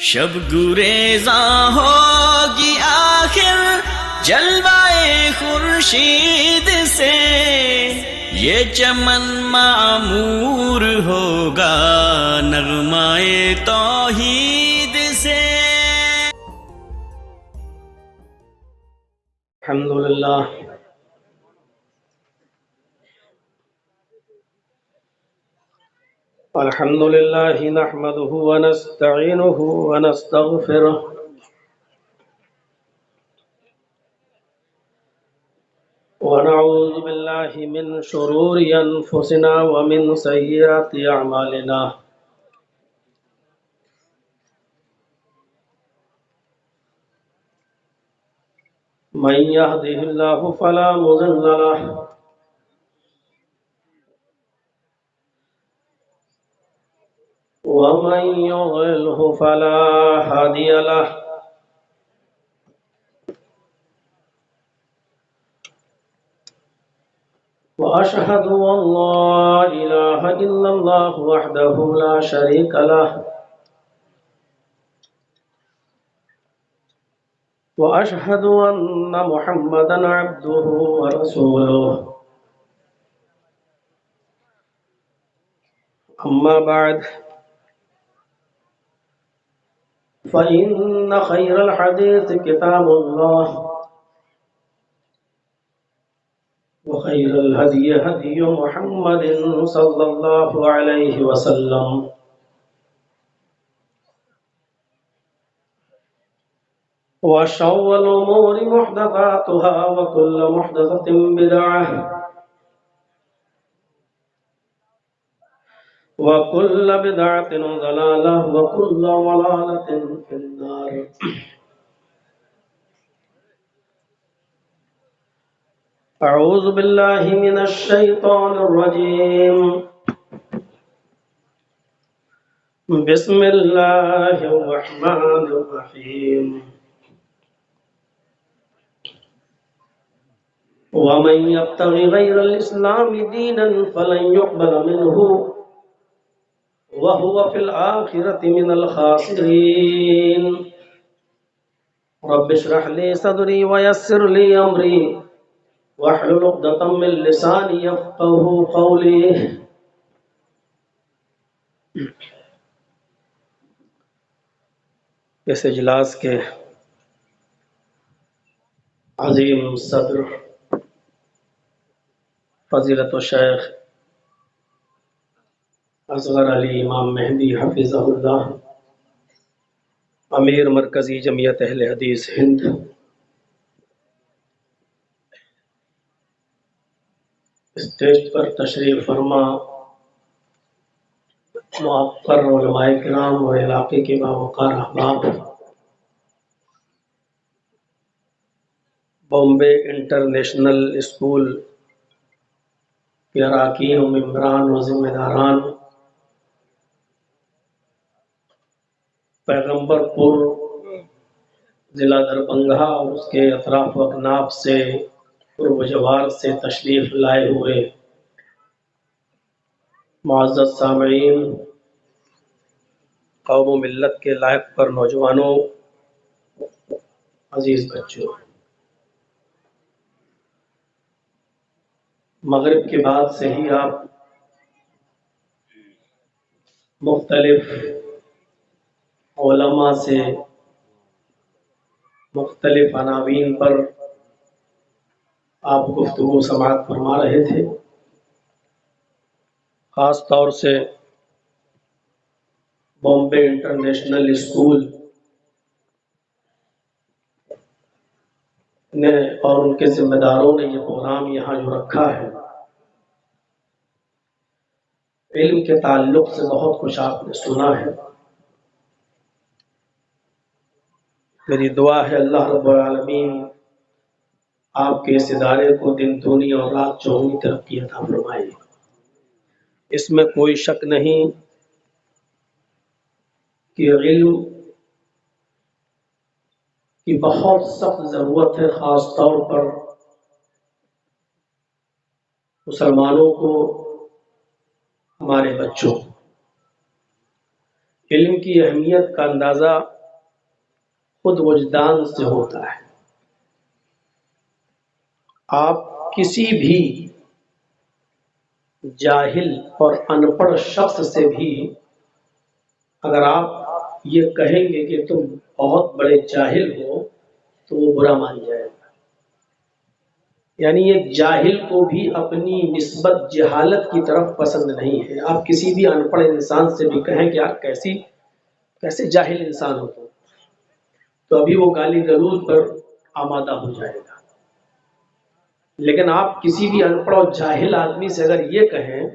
شب گریزاں ہوگی آخر جلوائے خورشید سے، یہ چمن معمور ہوگا نغمائے توحید سے۔ الحمدللہ الحمدللہ نحمده ونستعینه ونستغفره ونعوذ باللہ من شرور انفسنا ومن سیئات اعمالنا، من يهده الله فلا مضل له ومن يضلله فلا هادي له، وأشهد أن لا إله إلا الله وحده لا شريك له، وأشهد أن محمدا عبده ورسوله، أما بعد فإن خير الحديث كتاب الله، وخير الهدي هدي محمد صلى الله عليه وسلم، وشر الأمور محدثاتها وكل محدثة بدعة وكل بدعة ضلالة وكل ضلالة في النار۔ أعوذ بالله من الشيطان الرجيم، بسم الله الرحمن الرحيم، ومن يبتغي غير الإسلام دينا فلن يقبل منه وهو في الآخرة من الخاسرين۔ رب اشرح لي صدري ويسر لي أمري واحلل عقدة من لساني يفقهوا قولي۔ اس اجلاس کے عظیم صدر فضیلت الشیخ اصغر علی امام مہدی حفظہ اللہ، امیر مرکزی جمعیت اہل حدیث ہند، اسٹیج پر تشریف فرما معقر علماء کرام اور علاقے کے باوقار احباب، بامبے انٹرنیشنل اسکول کے اراکین و ممبران و ذمہ داران، پیغمبر پور ضلع دربھنگہ اور اس کے اطراف و اکناف سے قرب و جوار سے تشریف لائے ہوئے معزز سامعین، قوم و ملت کے لائق پر نوجوانوں، عزیز بچوں، مغرب کے بعد سے ہی آپ مختلف علماء سے مختلف عناوین پر آپ گفتگو سماعت فرما رہے تھے۔ خاص طور سے بامبے انٹرنیشنل اسکول نے اور ان کے ذمہ داروں نے یہ پروگرام یہاں جو رکھا ہے، علم کے تعلق سے بہت کچھ آپ نے سنا ہے۔ میری دعا ہے اللہ رب العالمین آپ کے اس ادارے کو دن دنیا اور رات چوگنی ترقی عطا فرمائے۔ اس میں کوئی شک نہیں کہ علم کی بہت سخت ضرورت ہے، خاص طور پر مسلمانوں کو، ہمارے بچوں۔ علم کی اہمیت کا اندازہ خود وجدان سے ہوتا ہے. آپ کسی بھی جاہل اور ان پڑھ شخص سے بھی اگر آپ یہ کہیں گے کہ تم بہت بڑے جاہل ہو تو وہ برا مان جائے گا. یعنی ایک جاہل کو بھی اپنی نسبت جہالت کی طرف پسند نہیں ہے. آپ کسی بھی ان پڑھ انسان سے بھی کہیں کہ آپ کیسے جاہل انسان ہو تو ابھی وہ گالی گلوچ پر آمادہ ہو جائے گا. لیکن آپ کسی بھی ان پڑھ اور جاہل آدمی سے اگر یہ کہیں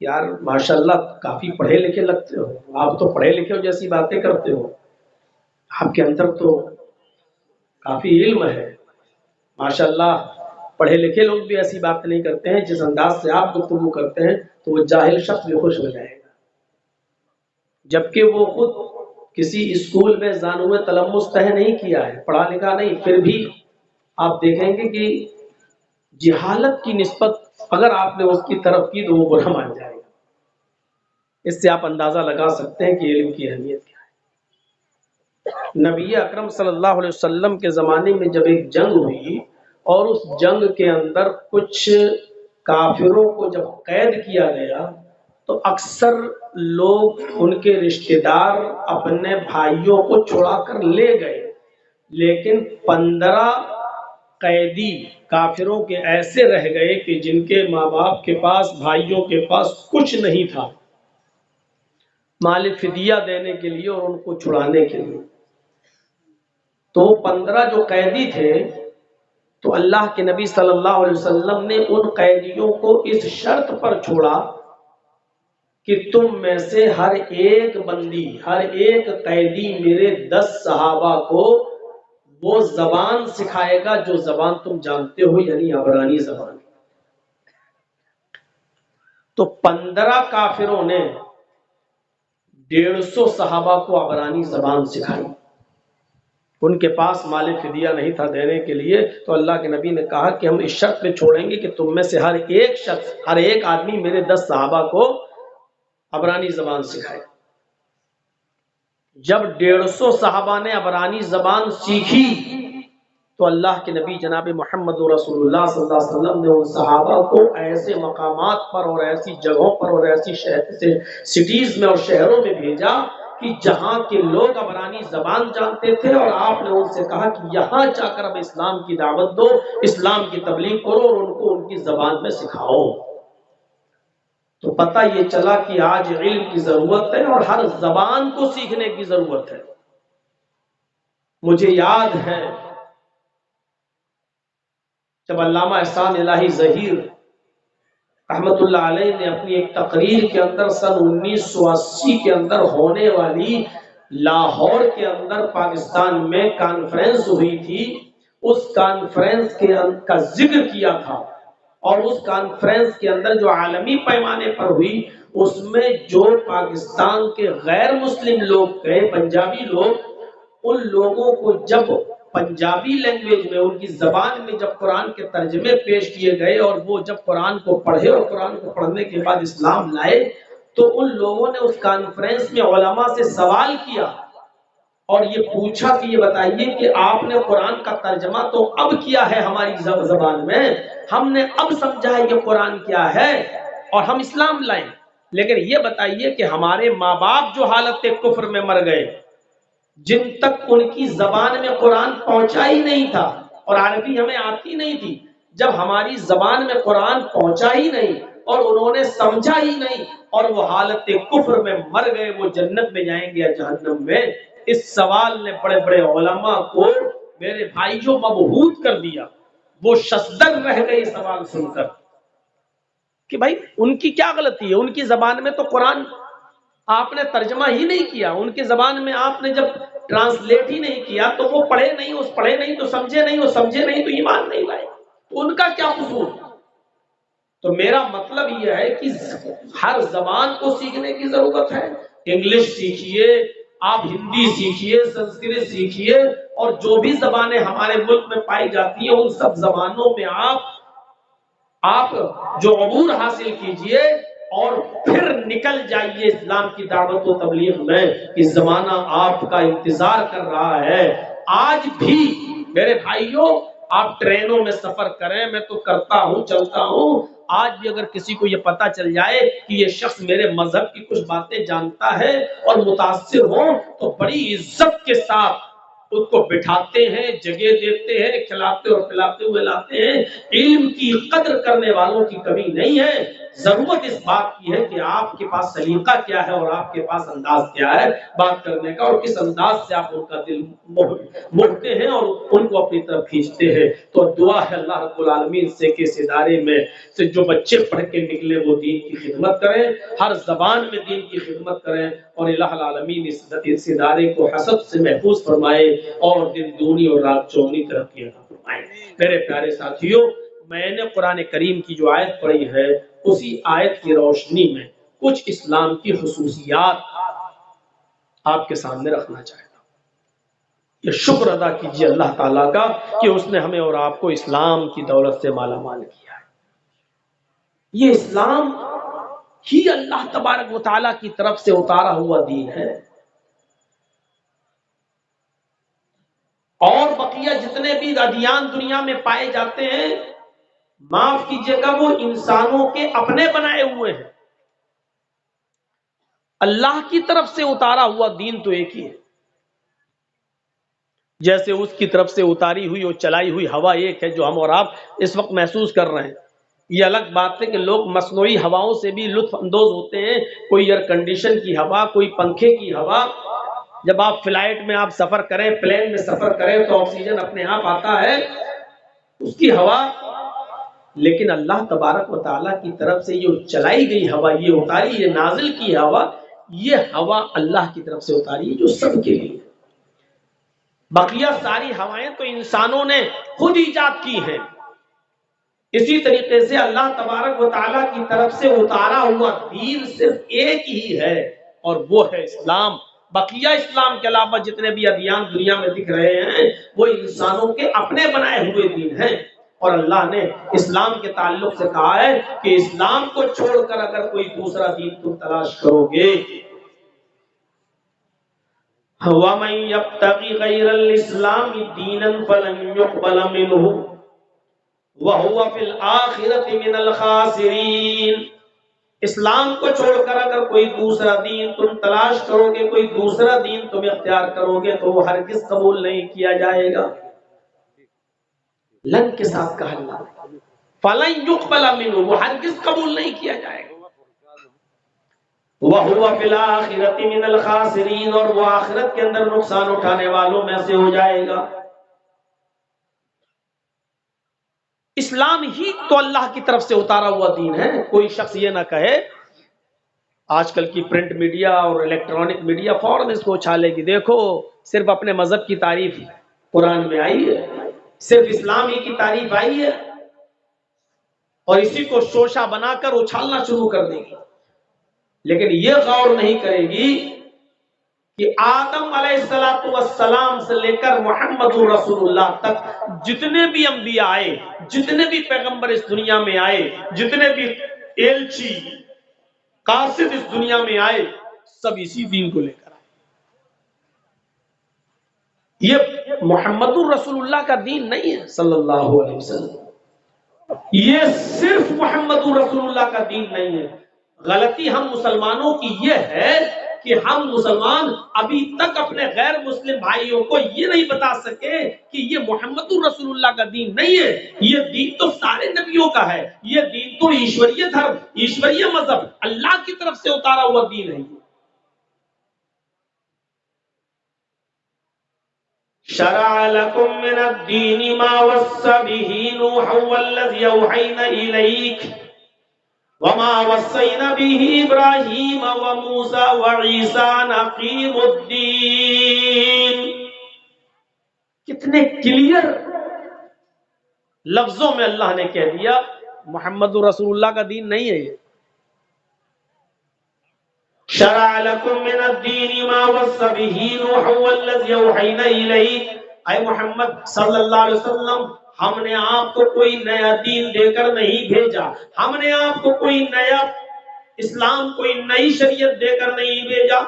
کہ یار ماشاء اللہ کافی پڑھے لکھے لگتے ہو، آپ تو پڑھے لکھے ہو جیسی باتیں کرتے ہو، آپ کے اندر تو کافی علم ہے، ماشاء اللہ پڑھے لکھے لوگ بھی ایسی بات نہیں کرتے ہیں، جس انداز سے آپ گفتگو کرتے ہیں تو وہ جاہل شخص بھی خوش ہو جائے گا. جبکہ وہ خود کسی اسکول میں زانوِ تلمس طے نہیں کیا ہے، پڑھا لکھا نہیں، پھر بھی آپ دیکھیں گے کہ جہالت کی نسبت اگر آپ نے اس کی طرف کی تو وہ برا مان جائے گا. اس سے آپ اندازہ لگا سکتے ہیں کہ علم کی اہمیت کیا ہے. نبی اکرم صلی اللہ علیہ وسلم کے زمانے میں جب ایک جنگ ہوئی اور اس جنگ کے اندر کچھ کافروں کو جب قید کیا گیا تو اکثر لوگ ان کے رشتہ دار اپنے بھائیوں کو چھڑا کر لے گئے، لیکن 15 قیدی کافروں کے ایسے رہ گئے کہ جن کے ماں باپ کے پاس، بھائیوں کے پاس کچھ نہیں تھا مال فدیہ دینے کے لیے اور ان کو چھڑانے کے لیے. تو 15 جو قیدی تھے تو اللہ کے نبی صلی اللہ علیہ وسلم نے ان قیدیوں کو اس شرط پر چھوڑا کہ تم میں سے ہر ایک بندی، ہر ایک قیدی میرے 10 صحابہ کو وہ زبان سکھائے گا جو زبان تم جانتے ہو، یعنی عبرانی زبان. تو 15 کافروں نے 150 صحابہ کو عبرانی زبان سکھائی. ان کے پاس مال فدیہ نہیں تھا دینے کے لیے، تو اللہ کے نبی نے کہا کہ ہم اس شرط پہ چھوڑیں گے کہ تم میں سے ہر ایک شخص، ہر ایک آدمی میرے 10 صحابہ کو عبرانی زبان سکھائے. جب 150 صحابہ نے عبرانی زبان سیکھی تو اللہ کے نبی جناب محمد رسول اللہ صلی اللہ علیہ وسلم نے ان صحابہ کو ایسے مقامات پر اور ایسی جگہوں پر اور ایسی سٹیز میں اور شہروں میں بھیجا کہ جہاں کے لوگ عبرانی زبان جانتے تھے، اور آپ نے ان سے کہا کہ یہاں جا کر اب اسلام کی دعوت دو، اسلام کی تبلیغ کرو اور ان کو ان کی زبان میں سکھاؤ. تو پتہ یہ چلا کہ آج علم کی ضرورت ہے اور ہر زبان کو سیکھنے کی ضرورت ہے. مجھے یاد ہے جب علامہ احسان الہی ظہیر رحمت اللہ علیہ نے اپنی ایک تقریر کے اندر سن 1980 کے اندر ہونے والی لاہور کے اندر پاکستان میں کانفرنس ہوئی تھی، اس کانفرنس کا ذکر کیا تھا، اور اس کانفرنس کے اندر جو عالمی پیمانے پر ہوئی اس میں جو پاکستان کے غیر مسلم لوگ تھے، پنجابی لوگ، ان لوگوں کو جب پنجابی لینگویج میں، ان کی زبان میں جب قرآن کے ترجمے پیش کیے گئے اور وہ جب قرآن کو پڑھے اور قرآن کو پڑھنے کے بعد اسلام لائے، تو ان لوگوں نے اس کانفرنس میں علماء سے سوال کیا اور یہ پوچھا کہ یہ بتائیے کہ آپ نے قرآن کا ترجمہ تو اب کیا ہے ہماری زبان میں، ہم نے اب سمجھا ہے کہ قرآن کیا ہے اور ہم اسلام لائیں، لیکن یہ بتائیے کہ ہمارے ماں باپ جو حالت کفر میں مر گئے، جن تک ان کی زبان میں قرآن پہنچا ہی نہیں تھا اور عربی ہمیں آتی نہیں تھی، جب ہماری زبان میں قرآن پہنچا ہی نہیں اور انہوں نے سمجھا ہی نہیں اور وہ حالت کفر میں مر گئے، وہ جنت میں جائیں گے یا جہنم میں؟ اس سوال نے بڑے بڑے علماء کو میرے بھائیوں مبہوت کر دیا. وہ ششدر رہ گئے سوال سن کر کہ بھائی ان کی کیا غلطی ہے، ان کی زبان میں تو قرآن آپ نے ترجمہ ہی نہیں کیا، ان کی زبان میں آپ نے جب ٹرانسلیٹ ہی نہیں کیا تو وہ پڑھے نہیں، اس پڑھے نہیں تو سمجھے نہیں، وہ سمجھے نہیں تو ایمان نہیں لائے، تو ان کا کیا قصور؟ تو میرا مطلب یہ ہے کہ ہر زبان کو سیکھنے کی ضرورت ہے. انگلش سیکھیے، آپ ہندی سیکھیے، سنسکرت سیکھیے، اور جو بھی زبانیں ہمارے ملک میں پائی جاتی ہیں ان سب زبانوں میں آپ جو عبور حاصل کیجئے اور پھر نکل جائیے اسلام کی دعوت و تبلیغ میں، کہ زمانہ آپ کا انتظار کر رہا ہے۔ آج بھی میرے بھائیوں آپ ٹرینوں میں سفر کریں، میں تو کرتا ہوں، چلتا ہوں، آج بھی اگر کسی کو یہ پتا چل جائے کہ یہ شخص میرے مذہب کی کچھ باتیں جانتا ہے اور متاثر ہو، تو بڑی عزت کے ساتھ اس کو بٹھاتے ہیں، جگہ دیتے ہیں، کھلاتے اور پلاتے ہوئے لاتے ہیں۔ علم کی قدر کرنے والوں کی کمی نہیں ہے، ضرورت اس بات کی ہے کہ آپ کے پاس سلیقہ کیا ہے اور آپ کے پاس انداز کیا ہے بات کرنے کا، اور کس انداز سے آپ ان کا دل موڑتے ہیں اور ان کو اپنی طرف کھینچتے ہیں۔ تو دعا ہے اللہ رب العالمین سے کہ اس ادارے میں سے جو بچے پڑھ کے نکلے وہ دین کی خدمت کریں، ہر زبان میں دین کی خدمت کریں، اور الہ العالمین اس ادارے کو حسد سے محفوظ فرمائے اور دن دونی اور رات چوگنی ترقی عطا فرمائے۔ میرے پیارے ساتھیوں، میں نے قرآن کریم کی جو آیت پڑھی ہے، اسی آیت کی روشنی میں کچھ اسلام کی خصوصیات آپ کے سامنے رکھنا چاہتا ہوں۔ یہ شکر ادا کیجیے اللہ تعالیٰ کا کہ اس نے ہمیں اور آپ کو اسلام کی دولت سے مالا مال کیا ہے۔ یہ اسلام ہی اللہ تبارک و تعالیٰ کی طرف سے اتارا ہوا دین ہے، اور بقیہ جتنے بھی ادیان دنیا میں پائے جاتے ہیں، معاف کیجیے گا، وہ انسانوں کے اپنے بنائے ہوئے ہیں۔ اللہ کی طرف سے اتارا ہوا دین تو ایک ہی ہے۔ جیسے اس کی طرف سے اتاری ہوئی اور چلائی ہوئی ہوا ایک ہے جو ہم اور آپ اس وقت محسوس کر رہے ہیں۔ یہ الگ بات ہے کہ لوگ مصنوعی ہواؤں سے بھی لطف اندوز ہوتے ہیں، کوئی ایئر کنڈیشن کی ہوا، کوئی پنکھے کی ہوا۔ جب آپ فلائٹ میں آپ سفر کریں، پلین میں سفر کریں تو آکسیجن اپنے آپ آتا ہے، اس کی ہوا۔ لیکن اللہ تبارک و تعالیٰ کی طرف سے یہ چلائی گئی ہوا، یہ اتاری، یہ نازل کی ہوا، یہ ہوا اللہ کی طرف سے اتاری ہے جو سب کے لیے۔ بقیہ ساری ہوائیں تو انسانوں نے خود ایجاد کی ہیں۔ اسی طریقے سے اللہ تبارک و تعالیٰ کی طرف سے اتارا ہوا دین صرف ایک ہی ہے، اور وہ ہے اسلام۔ بقیہ اسلام کے علاوہ جتنے بھی ادیان دنیا میں دکھ رہے ہیں وہ انسانوں کے اپنے بنائے ہوئے دین ہیں، اور اللہ نے اسلام کے تعلق سے کہا ہے کہ اسلام کو چھوڑ کر اگر کوئی دوسرا دین تم تلاش کرو گے، وَمَن يَبْتَغِ غَيْرَ الْإِسْلَامِ دِينًا فَلَن يُقْبَلَ مِنْهُ وَهُوَ فِي الْآخِرَةِ مِنَ الْخَاسِرِينَ۔ اسلام کو چھوڑ کر اگر کوئی دوسرا دین تم تلاش کرو گے، کوئی دوسرا دین تم اختیار کرو گے، تو وہ ہرگز قبول نہیں کیا جائے گا۔ لن کے ساتھ کہا اللہ، فَلَن يُقْبَلَ مِنْهُ، وہ ہرگز قبول نہیں کیا جائے گا۔ وَهُوَ فِي الْآخِرَةِ مِنَ الْخَاسِرِينَ، اور وہ آخرت کے اندر نقصان اٹھانے والوں میں سے ہو جائے گا۔ اسلام ہی تو اللہ کی طرف سے اتارا ہوا دین ہے۔ کوئی شخص یہ نہ کہے، آج کل کی پرنٹ میڈیا اور الیکٹرانک میڈیا فوراً اس کو اچھالے گی، دیکھو صرف اپنے مذہب کی تعریف قرآن میں آئی ہے، صرف اسلام ہی کی تعریف آئی ہے، اور اسی کو شوشہ بنا کر اچھالنا شروع کر دے گی۔ لیکن یہ غور نہیں کرے گی کہ آدم علیہ السلام سے لے کر محمد رسول اللہ تک جتنے بھی انبیاء آئے، جتنے بھی پیغمبر اس دنیا میں آئے، جتنے بھی ایلچی قاصد اس دنیا میں آئے، سب اسی دین کو لے کر آئے۔ یہ محمد رسول اللہ کا دین نہیں ہے صلی اللہ علیہ وسلم، یہ صرف محمد رسول اللہ کا دین نہیں ہے۔ غلطی ہم مسلمانوں کی یہ ہے کہ ہم مسلمان ابھی تک اپنے غیر مسلم بھائیوں کو یہ نہیں بتا سکے کہ یہ محمد رسول اللہ کا دین نہیں ہے، یہ دین تو سارے نبیوں کا ہے، یہ دین تو ایشوریہ دھرم، ایشوریہ مذہب، اللہ کی طرف سے اتارا ہوا دین ہے۔ شرع لكم من الدين ما وصى به نوحا والذي أوحينا إليك وما وصينا به إبراهيم وموسى وعيسى أن أقيموا الدين۔ کتنے کلیئر لفظوں میں اللہ نے کہہ دیا محمد رسول اللہ کا دین نہیں ہے یہ۔ شرع لكم من الدين ما وصى به نوحا والذي أوحينا إليك، اے محمد صلی اللہ علیہ وسلم، ہم نے آپ کو کوئی نیا دین دے کر نہیں بھیجا، ہم نے آپ کو کوئی نیا اسلام کوئی نئی شریعت دے کر نہیں بھیجا،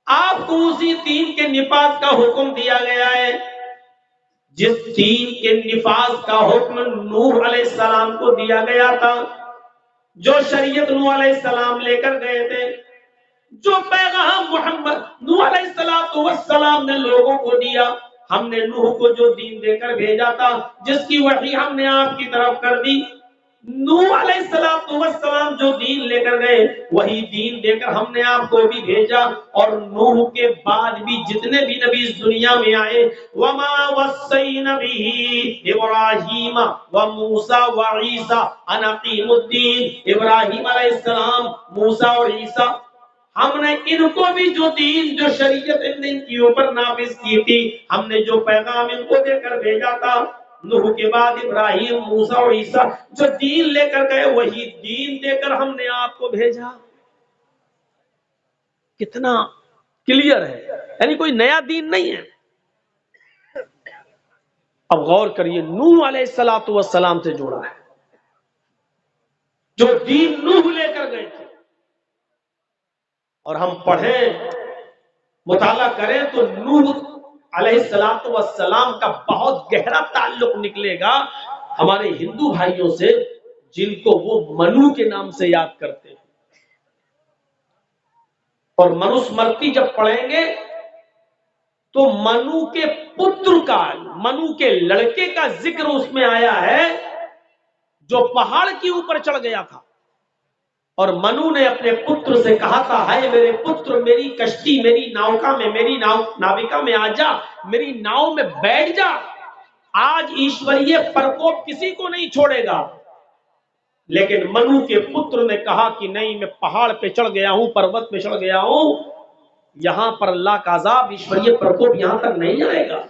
آپ کو اسی دین کے نفاذ کا حکم دیا گیا ہے جس دین کے نفاذ کا حکم نوح علیہ السلام کو دیا گیا تھا، جو شریعت نوح علیہ السلام لے کر گئے تھے، جو پیغام محمد نوح علیہ السلام نے لوگوں کو دیا۔ ہم نے نوح کو جو دین دے کر بھیجا تھا، جس کی وحی ہم نے آپ کی طرف کر دی، نوح علیہ السلام جو دین لے کر گئے وہی دین دے کر ہم نے آپ کو بھی بھیجا۔ اور نوح کے بعد بھی جتنے بھی نبی اس دنیا میں آئے، وما وصینا به ابراہیم وموسیٰ وعیسیٰ ان اقیموا الدین، ابراہیم علیہ السلام، موسیٰ اور عیسیٰ، ہم نے ان کو بھی جو دین، جو شریعت ان کے اوپر نافذ کی تھی، ہم نے جو پیغام ان کو دے کر بھیجا تھا، نوح کے بعد ابراہیم، موسیٰ اور عیسیٰ جو دین لے کر گئے وہی دین دے کر ہم نے آپ کو بھیجا۔ کتنا کلیئر ہے، یعنی کوئی نیا دین نہیں ہے۔ اب غور کریے، نوح علیہ السلام سے جوڑا ہے، جو دین نوح لے کر گئے تھے۔ اور ہم پڑھیں، مطالعہ کریں تو نوح علیہ السلام کا بہت گہرا تعلق نکلے گا ہمارے ہندو بھائیوں سے، جن کو وہ منو کے نام سے یاد کرتے ہیں۔ اور منوسمرتی جب پڑھیں گے تو منو کے پتر کا، منو کے لڑکے کا ذکر اس میں آیا ہے جو پہاڑ کے اوپر چڑھ گیا تھا، اور منو نے اپنے پتر سے کہا تھا، ہے میرے پتر، میری کشتی، میری ناوکا میں، میری ناوکا میں آ جا، میری ناؤ میں بیٹھ جا، آج ایشوریہ پرکوپ کسی کو نہیں چھوڑے گا۔ لیکن منو کے پتر نے کہا کہ نہیں، میں پہاڑ پہ چڑھ گیا ہوں، پروت پہ چڑھ گیا ہوں، یہاں پر اللہ کا عذاب، ایشوریہ پرکوپ یہاں تک نہیں آئے گا۔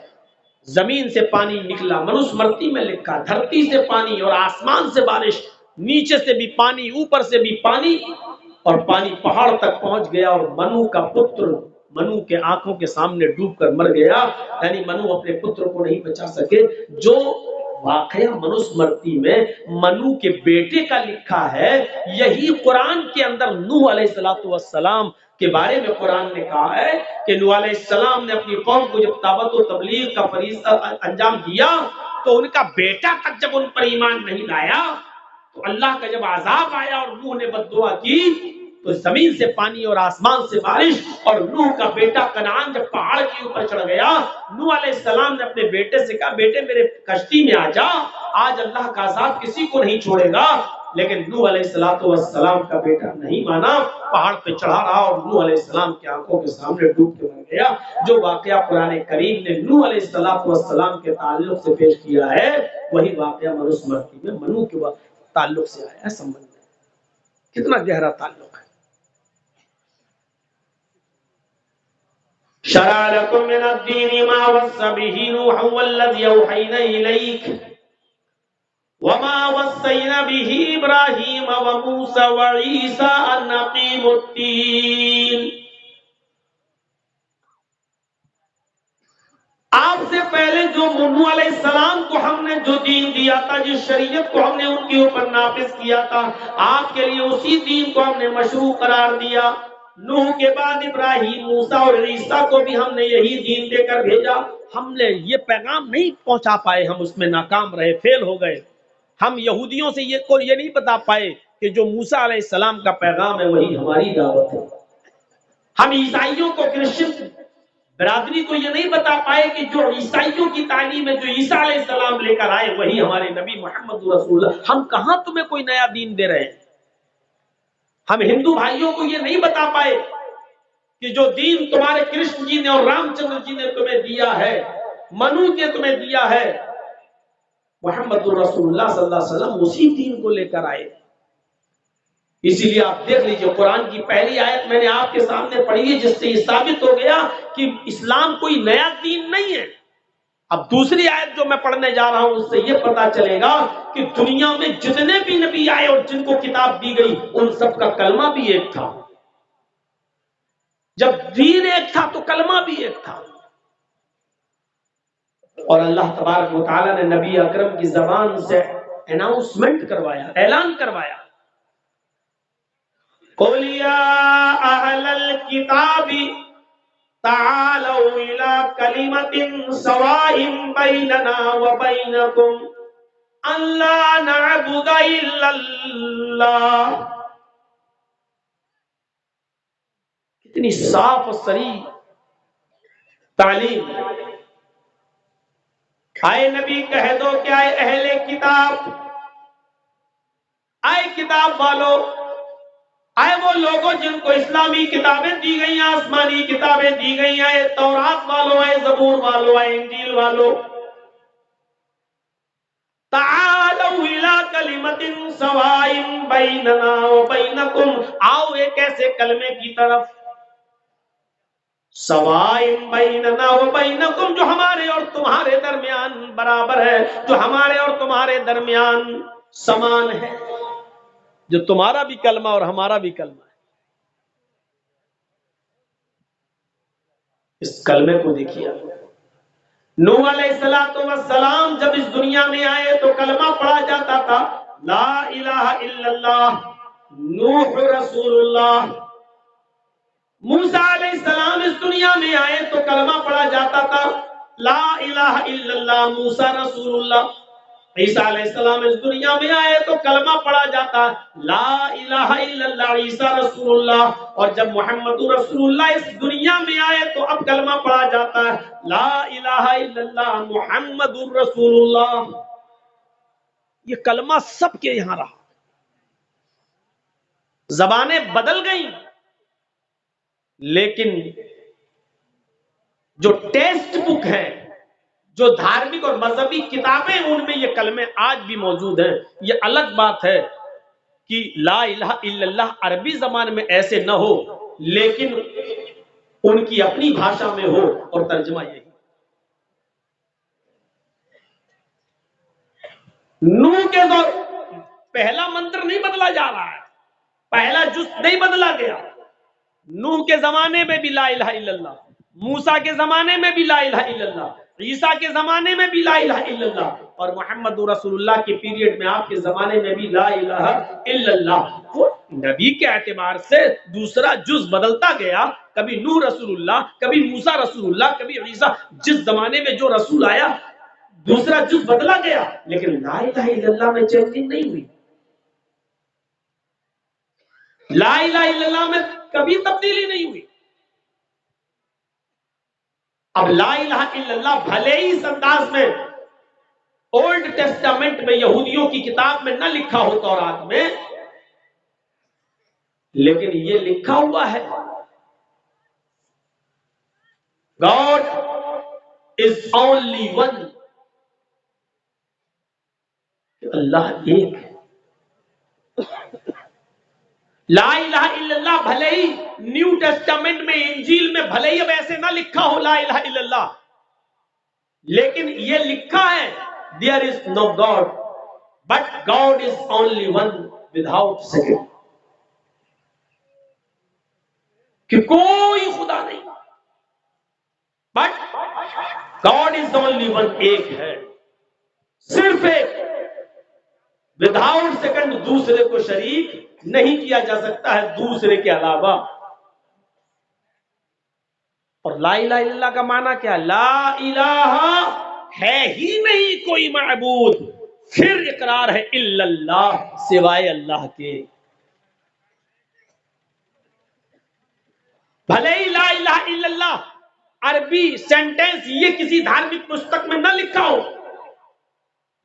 زمین سے پانی نکلا، منوسمرتی میں لکھا، دھرتی سے پانی اور آسمان سے بارش، نیچے سے بھی پانی، اوپر سے بھی پانی، اور پانی پہاڑ تک پہنچ گیا، اور منو کا پتر منو کے آنکھوں کے سامنے ڈوب کر مر گیا۔ یعنی منو اپنے پتر کو نہیں بچا سکے۔ جو واقعہ منوسمرتی میں منو کے بیٹے کا لکھا ہے، یہی قرآن کے اندر نوح علیہ السلام کے بارے میں قرآن نے کہا ہے کہ نوح علیہ السلام نے اپنی قوم کو جب دعوت و تبلیغ کا فریضہ انجام دیا تو ان کا بیٹا تک جب ان پر ایمان نہیں لایا تو اللہ کا جب عذاب آیا اور نوح نے بد دعا کی تو زمین سے پانی اور آسمان سے بارش، اور نوح کا بیٹا کنعان جب پہاڑ کے اوپر چڑھ گیا، نوح علیہ السلام نے اپنے بیٹے سے کہا، بیٹے میرے کشتی میں آ جا، آج اللہ کا عذاب کسی کو نہیں چھوڑے گا۔ لیکن نوح علیہ السلام کا بیٹا نہیں مانا، پہاڑ پہ چڑھا رہا اور نوح علیہ السلام کی آنکھوں کے سامنے ڈوب کے مر گیا۔ جو واقعہ قرآن کریم نے نوح علیہ السلام کے تعلق سے پیش کیا ہے، وہی واقعہ منوسمرتی میں منو کے تعلق سے آیا ہے، سمجھ میں کتنا گہرا تعلق ہے۔ شرع لكم من الدين ما وصى به نوحا والذي أوحينا إليك وما وصينا به إبراهيم وموسى وعيسى أن أقيموا الدين۔ آپ سے پہلے جو نوح علیہ السلام کو ہم نے جو دین دیا تھا، جس شریعت کو ہم نے ان کے اوپر نافذ کیا تھا، آپ کے لیے اسی دین کو ہم نے مشروع قرار دیا۔ نوح کے بعد ابراہیم، موسیٰ اور عیسیٰ کو بھی ہم نے یہی دین دے کر بھیجا۔ ہم نے یہ پیغام نہیں پہنچا پائے، ہم اس میں ناکام رہے، فیل ہو گئے۔ ہم یہودیوں سے یہ نہیں بتا پائے کہ جو موسیٰ علیہ السلام کا پیغام ہے وہی ہماری دعوت ہے۔ ہم عیسائیوں کو، کرسچن برادری کو یہ نہیں بتا پائے کہ جو عیسائیوں کی تعلیم ہے، جو عیسیٰ علیہ السلام لے کر آئے وہی ہمارے نبی محمد رسول اللہ۔ ہم کہاں تمہیں کوئی نیا دین دے رہے ہیں؟ ہم ہندو بھائیوں کو یہ نہیں بتا پائے کہ جو دین تمہارے کرشن جی نے اور رام چندر جی نے تمہیں دیا ہے، منو نے تمہیں دیا ہے، محمد رسول اللہ صلی اللہ علیہ وسلم اسی دین کو لے کر آئے۔ اسی لیے آپ دیکھ لیجئے، قرآن کی پہلی آیت میں نے آپ کے سامنے پڑھی ہے جس سے یہ ثابت ہو گیا کہ اسلام کوئی نیا دین نہیں ہے۔ اب دوسری آیت جو میں پڑھنے جا رہا ہوں اس سے یہ پتا چلے گا کہ دنیا میں جتنے بھی نبی آئے اور جن کو کتاب دی گئی ان سب کا کلمہ بھی ایک تھا۔ جب دین ایک تھا تو کلمہ بھی ایک تھا۔ اور اللہ تبارک و تعالیٰ نے نبی اکرم کی زبان سے اناؤنسمنٹ کروایا، اعلان کروایا قل یا اہل الکتاب تعالوا الى کلمۃ سواء بیننا وبینکم ان لا نعبد الا اللہ. کتنی صاف اور صریح تعلیم. آئے نبی کہہ دو کہ آئے اہل کتاب، آئے کتاب والو، آئے وہ لوگوں جن کو اسلامی کتابیں دی گئی ہیں، آسمانی کتابیں دی گئی ہیں، آئے تورات والو، آئے زبور والو، آئے انجیل والو، تعالوا الى کلمۃ سواء بیننا وبینکم، آؤ ایک ایسے کلمے کی طرف، سواء بیننا وبینکم، جو ہمارے اور تمہارے درمیان برابر ہے، جو ہمارے اور تمہارے درمیان سمان ہے، جو تمہارا بھی کلمہ اور ہمارا بھی کلمہ ہے. اس کلمے کو دیکھیے. نوح علیہ السلام جب اس دنیا میں آئے تو کلمہ پڑھا جاتا تھا لا الہ الا اللہ نوح رسول اللہ. موسیٰ علیہ السلام اس دنیا میں آئے تو کلمہ پڑھا جاتا تھا لا الہ الا اللہ موسیٰ رسول اللہ. عیسیٰ علیہ السلام اس دنیا میں آئے تو کلمہ پڑھا جاتا لا الہ الا اللہ عیسیٰ رسول اللہ. اور جب محمد رسول اللہ اس دنیا میں آئے تو اب کلمہ پڑھا جاتا ہے لا الہ الا اللہ محمد رسول اللہ. یہ کلمہ سب کے یہاں رہا. زبانیں بدل گئیں لیکن جو ٹیکسٹ بک ہے، جو دھارمک اور مذہبی کتابیں، ان میں یہ کلمے آج بھی موجود ہیں. یہ الگ بات ہے کہ لا الہ الا اللہ عربی زبان میں ایسے نہ ہو لیکن ان کی اپنی بھاشا میں ہو اور ترجمہ یہی. نوح کے دور پہلا منتر نہیں بدلا جا رہا ہے، پہلا جز نہیں بدلا گیا. نوح کے زمانے میں بھی لا الہ الا اللہ، موسیٰ کے زمانے میں بھی لا الہ الا اللہ، عیسیٰ کے زمانے میں بھی لا الہ الا اللہ، اور محمد رسول اللہ کے پیریڈ میں آپ کے زمانے میں بھی لا الہ الا اللہ. وہ نبی کے اعتبار سے دوسرا جز بدلتا گیا، کبھی نوح رسول اللہ، کبھی موسیٰ رسول اللہ، کبھی عیسیٰ. جس زمانے میں جو رسول آیا دوسرا جز بدلا گیا لیکن لا الہ الا اللہ میں چینجنگ نہیں ہوئی. لا الہ الا اللہ میں کبھی تبدیلی نہیں ہوئی. اب لا الہ الا اللہ بھلے ہی اس انداز میں اولڈ ٹیسٹامنٹ میں یہودیوں کی کتاب میں نہ لکھا ہو تورات میں، لیکن یہ لکھا ہوا ہے God is only one. اللہ ایک ہے. لا الہ الا اللہ بھلے ہی نیو ٹیسٹامنٹ میں انجیل میں بھلے ہی اب ایسے نہ لکھا ہو لا الہ الا اللہ، لیکن یہ لکھا ہے there is no God but God is only one without second. کہ کوئی خدا نہیں but God is only one، ایک ہے، صرف ایک، وداؤٹ سیکنڈ، دوسرے کو شریک نہیں کیا جا سکتا ہے دوسرے کے علاوہ. اور لا الہ الا اللہ کا معنی کیا؟ لا الہ ہے ہی نہیں کوئی معبود، پھر اقرار ہے الا اللہ، سوائے اللہ کے. بھلے ہی لا الہ الا اللہ عربی سینٹینس یہ کسی دھارمک پستک میں نہ لکھا ہو،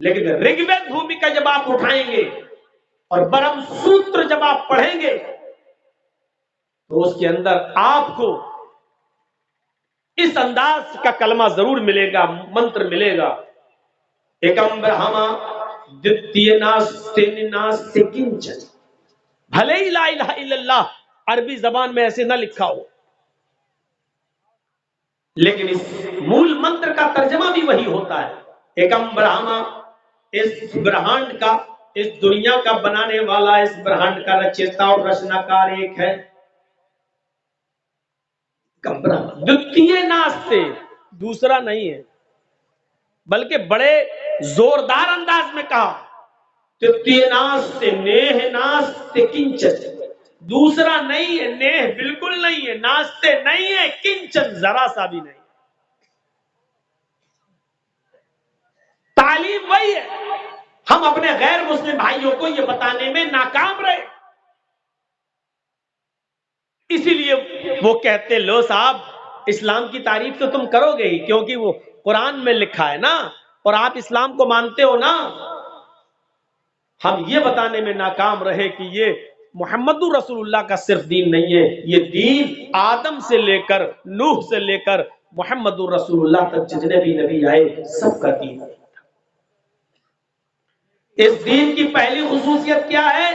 لیکن رگ وید بھومکا جب آپ اٹھائیں گے اور برہم سوتر جب آپ پڑھیں گے تو اس کے اندر آپ کو اس انداز کا کلمہ ضرور ملے گا، منتر ملے گا. ایکم برہما دتیہ ناستے ناستے کنچن. بھلے ہی لا الہ الا اللہ عربی زبان میں ایسے نہ لکھا ہو، لیکن اس مول منتر کا ترجمہ بھی وہی ہوتا ہے. ایکم برہما، اس برہانڈ کا، اس دنیا کا بنانے والا، اس برہانڈ کا رچیتا اور رچناکار ایک ہے. دتیہ ناستے، دوسرا نہیں ہے، بلکہ بڑے زوردار انداز میں کہا دتیہ ناستے نیہ ناستے کنچن. دوسرا نہیں ہے، نیہ بالکل نہیں ہے، ناچتے نہیں ہے، کنچن ذرا سا بھی نہیں۔ تعلیم وہی ہے، ہم اپنے غیر مسلم بھائیوں کو یہ بتانے میں ناکام رہے۔ اسی لیے وہ کہتے لو صاحب اسلام کی تعریف تو تم کرو گے ہی، کیونکہ وہ قرآن میں لکھا ہے نا، اور آپ اسلام کو مانتے ہو نا۔ ہم یہ بتانے میں ناکام رہے کہ یہ محمد رسول اللہ کا صرف دین نہیں ہے، یہ دین آدم سے لے کر نوح سے لے کر محمد رسول اللہ تک جتنے بھی نبی آئے سب کا دین ہے۔ اس دین کی پہلی خصوصیت کیا ہے؟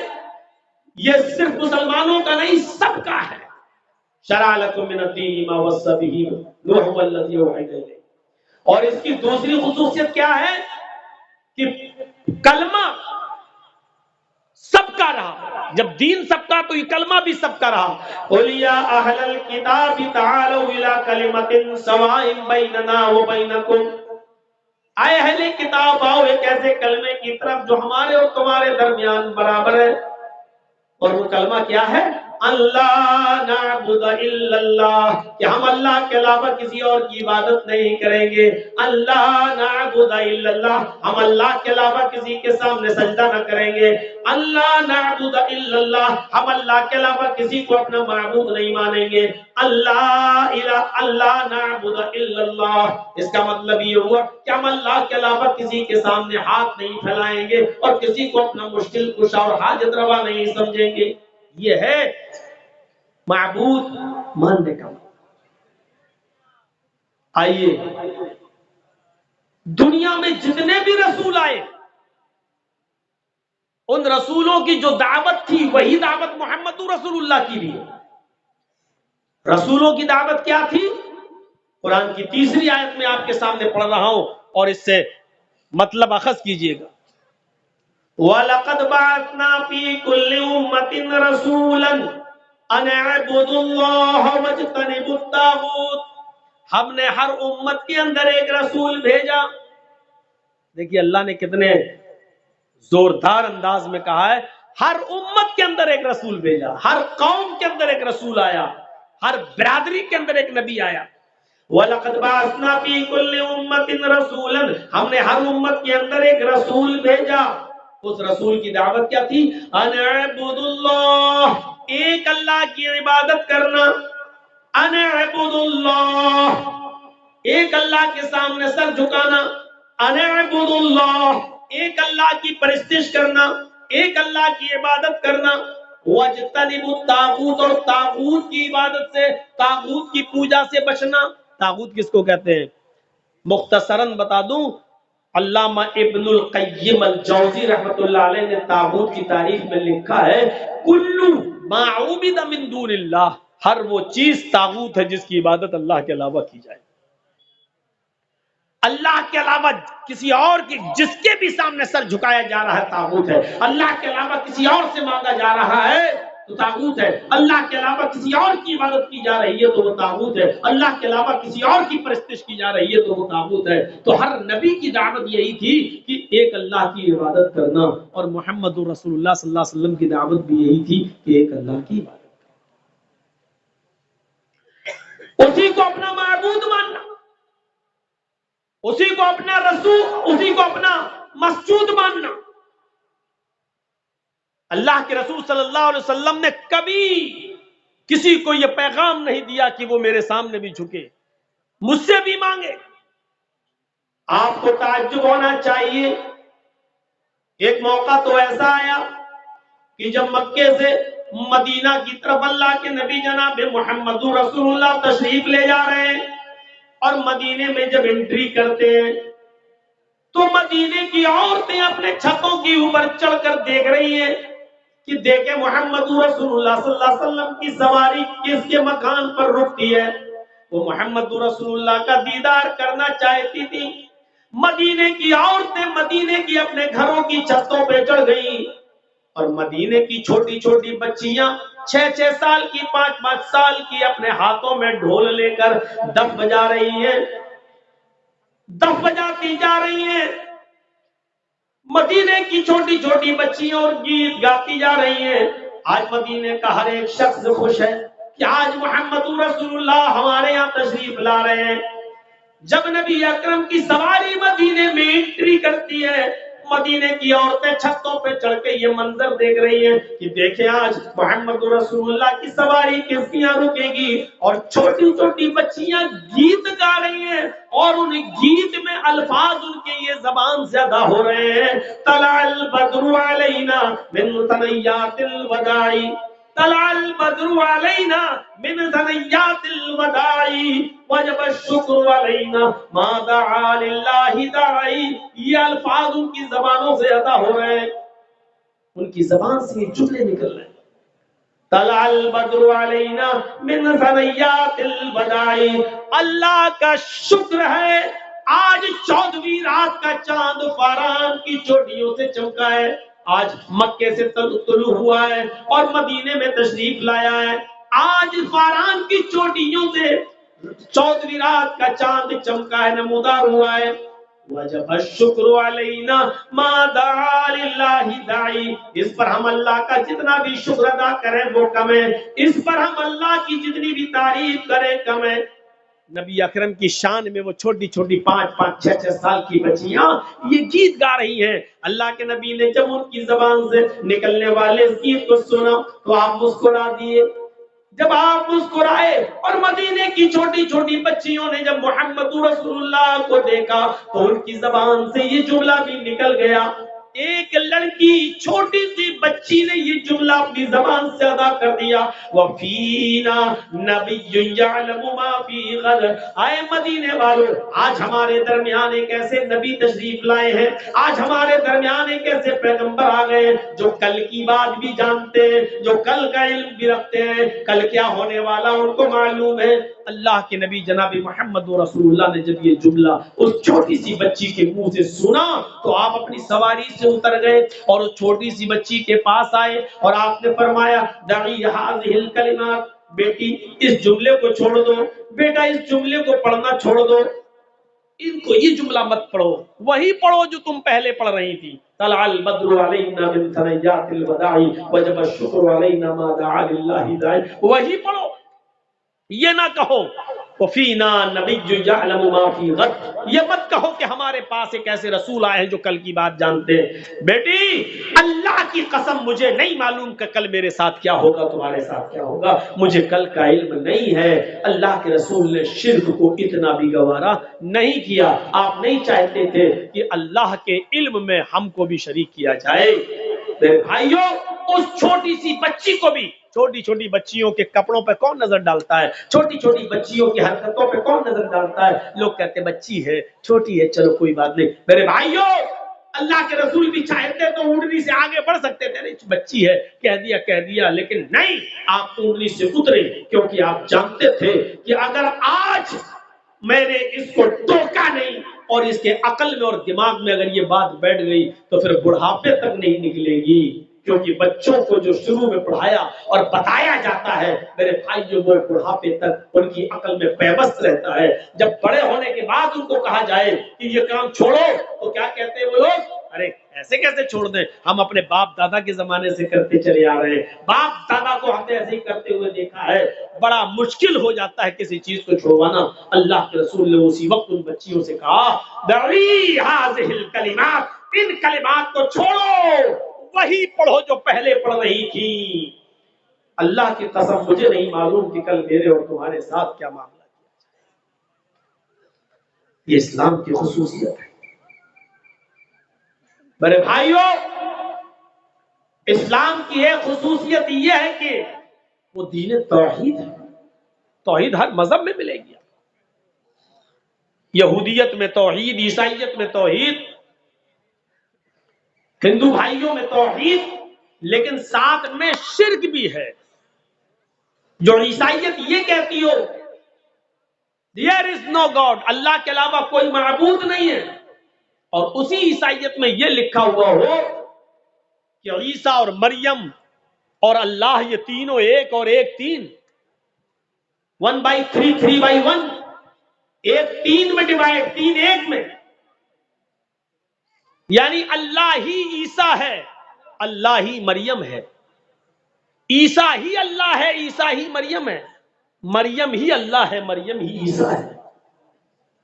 یہ صرف مسلمانوں کا نہیں، سب کا ہے۔ شرع لکم من الدین ما وصى به نوح والذی اوحینا الیک۔ اور اس کی دوسری خصوصیت کیا ہے کہ کلمہ سب کا رہا۔ جب دین سب کا تو یہ کلمہ بھی سب کا رہا۔ قل یا اہل الکتاب تعالوا الی کلمۃ سواء بیننا وبینکم، اے اہل کتاب آؤ ایک ایسے کلمے کی طرف جو ہمارے اور تمہارے درمیان برابر ہے۔ اور وہ کلمہ کیا ہے؟ اللہ نعبد الا اللہ، کہ ہم اللہ کے علاوہ کسی اور کی عبادت نہیں کریں گے۔ اللہ نعبد الا اللہ، ہم اللہ کے علاوہ کسی کے سامنے سجدہ نہ کریں گے۔ اللہ نعبد الا اللہ، ہم اللہ کے علاوہ کسی کو اپنا معبود نہیں مانیں گے۔ اللہ نعبد الا اللہ، اس کا مطلب یہ ہوا کہ ہم اللہ کے علاوہ کسی کے سامنے ہاتھ نہیں پھیلائیں گے اور کسی کو اپنا مشکل کشا اور حاجت روا نہیں سمجھیں گے۔ یہ ہے معبود ماننے کا۔ آئیے دنیا میں جتنے بھی رسول آئے ان رسولوں کی جو دعوت تھی وہی دعوت محمد رسول اللہ کی بھی ہے۔ رسولوں کی دعوت کیا تھی؟ قرآن کی تیسری آیت میں آپ کے سامنے پڑھ رہا ہوں اور اس سے مطلب اخذ کیجئے گا۔ وَلَقَدْ بَعَثْنَا فِي كُلِّ أُمَّةٍ رَسُولًا أَنِ اعْبُدُوا اللَّهَ وَاجْتَنِبُوا الطَّاغُوتَ، ہم نے ہر امت کے اندر ایک رسول بھیجا۔ دیکھیے اللہ نے کتنے زوردار انداز میں کہا ہے، ہر امت کے اندر ایک رسول بھیجا، ہر قوم کے اندر ایک رسول آیا، ہر برادری کے اندر ایک نبی آیا۔ وَلَقَدْ بَعَثْنَا فِي كُلِّ أُمَّةٍ رَسُولًا، ہم نے ہر امت کے اندر ایک رسول بھیجا۔ اس رسول کی دعوت کیا تھی؟ ان اعبدوا اللہ، ایک اللہ کی عبادت کرنا۔ ان اعبدوا اللہ، ایک اللہ کے سامنے سر جھکانا۔ ان اعبدوا اللہ، ایک اللہ کی پرستش کرنا، ایک اللہ کی عبادت کرنا۔ واجتنبوا الطاغوت، اور طاغوت کی عبادت سے، طاغوت کی پوجا سے بچنا۔ طاغوت کس کو کہتے ہیں؟ مختصراً بتا دوں، علامہ ابن القیم الجوزی رحمۃ اللہ علیہ نے طاغوت کی تعریف میں لکھا ہے، کل ما عبد من دون اللہ، ہر وہ چیز طاغوت ہے جس کی عبادت اللہ کے علاوہ کی جائے۔ اللہ کے علاوہ کسی اور کی جس کے بھی سامنے سر جھکایا جا رہا ہے طاغوت ہے۔ اللہ کے علاوہ کسی اور سے مانگا جا رہا ہے تو طاغوت ہے۔ اللہ کے علاوہ کسی اور کی عبادت کی جا رہی ہے تو وہ طاغوت ہے۔ اللہ کے علاوہ کسی اور کی پرستش کی جا رہی ہے تو وہ طاغوت ہے۔ تو ہر نبی کی دعوت یہی تھی کہ ایک اللہ کی عبادت کرنا، اور محمد رسول اللہ صلی اللہ علیہ وسلم کی دعوت بھی یہی تھی کہ ایک اللہ کی عبادت کرنا، اسی کو اپنا معبود ماننا، اسی کو اپنا رسول، اسی کو اپنا مسجود ماننا۔ اللہ کے رسول صلی اللہ علیہ وسلم نے کبھی کسی کو یہ پیغام نہیں دیا کہ وہ میرے سامنے بھی جھکے، مجھ سے بھی مانگے۔ آپ کو تعجب ہونا چاہیے، ایک موقع تو ایسا آیا کہ جب مکے سے مدینہ کی طرف اللہ کے نبی جناب محمد رسول اللہ تشریف لے جا رہے ہیں، اور مدینے میں جب انٹری کرتے ہیں تو مدینے کی عورتیں اپنے چھتوں کے اوپر چڑھ کر دیکھ رہی ہیں کہ دیکھیں محمد رسول اللہ صلی اللہ علیہ وسلم کی سواری کس کے مکان پر رکتی ہے۔ وہ محمد رسول اللہ کا دیدار کرنا چاہتی تھی۔ مدینے کی عورتیں مدینے کی اپنے گھروں کی چھتوں پہ چڑھ گئیں، اور مدینے کی چھوٹی چھوٹی بچیاں 6 سال کی، 5 سال کی، اپنے ہاتھوں میں ڈھول لے کر دف بجا رہی ہیں، دف بجاتی جا رہی ہیں۔ مدینے کی چھوٹی چھوٹی بچیاں اور گیت گاتی جا رہی ہیں۔ آج مدینے کا ہر ایک شخص خوش ہے کہ آج محمد رسول اللہ ہمارے یہاں تشریف لا رہے ہیں۔ جب نبی اکرم کی سواری مدینے میں انٹری کرتی ہے، مدینے کی عورتیں چھتوں پہ چڑھ کے یہ منظر دیکھ رہی ہیں کہ دیکھیں آج محمد رسول اللہ کی سواری کس یہاں رکے گی، اور چھوٹی چھوٹی بچیاں گیت گا رہی ہیں، اور ان گیت میں الفاظ ان کے یہ زبان سے ادا ہو رہے ہیں، طلع البدر علینا من ثنیات الوداع، طلع البدر علینا من ثنیات الوداع وجب الشکر علینا ما دعا للہ داعی۔ یہ الفاظ ان کی زبانوں سے ادا ہو رہے ہیں، ان کی زبان سے یہ جملے نکل رہے ہیں، طلع البدر علینا من ثنیات الوداع۔ اللہ کا شکر ہے آج 14ویں رات کا چاند فاران کی چوٹیوں سے چمکا ہے، آج مکے سے طلوع ہوا ہے اور مدینے میں تشریف لایا ہے، آج فاران کی چوٹیوں سے 14ویں رات کا چاند چمکا ہے، نمودار ہوا ہے۔ وجب الشکر علینا ما دعا للہ داعی، اس پر ہم اللہ کا جتنا بھی شکر ادا کریں وہ کم ہے، اس پر ہم اللہ کی جتنی بھی تعریف کریں کم ہے۔ نبی اکرم کی شان میں وہ چھوٹی چھوٹی 5 6 سال کی بچیاں یہ گیت گا رہی ہیں۔ اللہ کے نبی نے جب ان کی زبان سے نکلنے والے اس گیت کو سنا تو آپ مسکرا دیے۔ جب آپ مسکرائے اور مدینے کی چھوٹی چھوٹی بچیوں نے جب محمد رسول اللہ کو دیکھا تو ان کی زبان سے یہ جملہ بھی نکل گیا۔ ایک لڑکی چھوٹی سی بچی نے یہ جملہ اپنی زبان سے ادا کر دیا، وَفِينَا نَبِيٌّ يَعْلَمُ مَا فِي غَدٍ۔ آئے مدینے والوں، آج ہمارے درمیان ایک ایسے نبی تشریف لائے ہیں، آج ہمارے درمیان ایک ایسے پیغمبر آ گئے ہیں جو کل کی بات بھی جانتے ہیں، جو کل کا علم بھی رکھتے ہیں، کل کیا ہونے والا ان کو معلوم ہے۔ اللہ کے نبی جناب محمد رسول اللہ نے جب یہ جملہ اس چھوٹی سی بچی کے منہ سے سنا تو آپ اپنی سواری سے اتر گئے اور اس چھوٹی سی بچی کے پاس آئے اور آپ نے فرمایا دعی هذه الکلمات، بیٹی اس جملے کو چھوڑ دو، بیٹا اس جملے کو پڑھنا چھوڑ دو، ان کو یہ جملہ مت پڑھو، وہی پڑھو جو تم پہلے پڑھ رہی تھی، طلع البدر علینا من ثنیات الوداع وجب الشکر علینا ما دعا للہ داعی، وہی پڑھو، یہ نہ کہو وفینا نبی یعلم ما فی غد، یہ مت کہو کہ ہمارے پاس ایک ایسے رسول آئے ہیں جو کل کی بات جانتے ہیں۔ بیٹی اللہ کی قسم مجھے نہیں معلوم کہ کل میرے ساتھ کیا ہوگا، تمہارے ساتھ کیا ہوگا، مجھے کل کا علم نہیں ہے۔ اللہ کے رسول نے شرک کو اتنا بھی گوارا نہیں کیا، آپ نہیں چاہتے تھے کہ اللہ کے علم میں ہم کو بھی شریک کیا جائے۔ میرے بھائیوں، اس چھوٹی سی بچی کو بھی، چھوٹی چھوٹی بچیوں کے کپڑوں پہ کون نظر ڈالتا ہے، چھوٹی چھوٹی بچیوں کی حرکتوں پہ کون نظر ڈالتا ہے، لوگ کہتے ہیں بچی ہے، چھوٹی ہے، چلو کوئی بات نہیں۔ میرے بھائیوں، اللہ کے رسول بھی چاہتے تو اونٹنی سے آگے بڑھ سکتے تھے، نہیں بچی ہے کہہ دیا، لیکن نہیں، آپ اونٹنی سے اترے کیونکہ آپ جانتے تھے کہ اگر آج میں نے اس کو ٹوکا نہیں اور اس کے عقل میں اور دماغ میں اگر یہ بات بیٹھ گئی تو پھر بڑھاپے تک نہیں نکلے گی، کیونکہ بچوں کو جو شروع میں پڑھایا اور بتایا جاتا ہے میرے بھائی، جو وہ بڑھاپے تک ان کی عقل میں پیوست رہتا ہے۔ جب بڑے ہونے کے بعد ان کو کہا جائے کہ یہ کام چھوڑو تو کیا کہتے ہیں وہ لوگ، ارے ایسے کیسے چھوڑ دیں، ہم اپنے باپ دادا کے زمانے سے کرتے چلے آ رہے ہیں، باپ دادا کو ہم نے ایسے ہی کرتے ہوئے دیکھا ہے، بڑا مشکل ہو جاتا ہے کسی چیز کو چھوڑوانا۔ اللہ کے رسول نے اسی وقت ان بچیوں سے کہا دعی هذه الکلمات، ان کلمات کو چھوڑو، وہی پڑھو جو پہلے پڑھ رہی تھی۔ اللہ کی قسم مجھے نہیں معلوم کہ کل میرے اور تمہارے ساتھ کیا معاملہ کیا جائے۔ یہ اسلام کی خصوصیت ہے میرے بھائیوں، اسلام کی ایک خصوصیت یہ ہے کہ وہ دین توحید ہے، توحید ہر مذہب میں ملے گی، یہودیت میں توحید، عیسائیت میں توحید، ہندو بھائیوں میں توحید، لیکن ساتھ میں شرک بھی ہے۔ جو عیسائیت یہ کہتی ہو there is no God، اللہ کے علاوہ کوئی معبود نہیں ہے، اور اسی عیسائیت میں یہ لکھا ہوا ہو کہ عیسیٰ اور مریم اور اللہ یہ تینوں ایک اور ایک تین، 1/3 3/1، ایک تین میں ڈیوائڈ، تین ایک میں، یعنی اللہ ہی عیسیٰ ہے، اللہ ہی مریم ہے۔ عیسیٰ ہی اللہ ہے، عیسیٰ ہی مریم ہے، مریم ہی اللہ ہے، مریم ہی عیسیٰ ہے،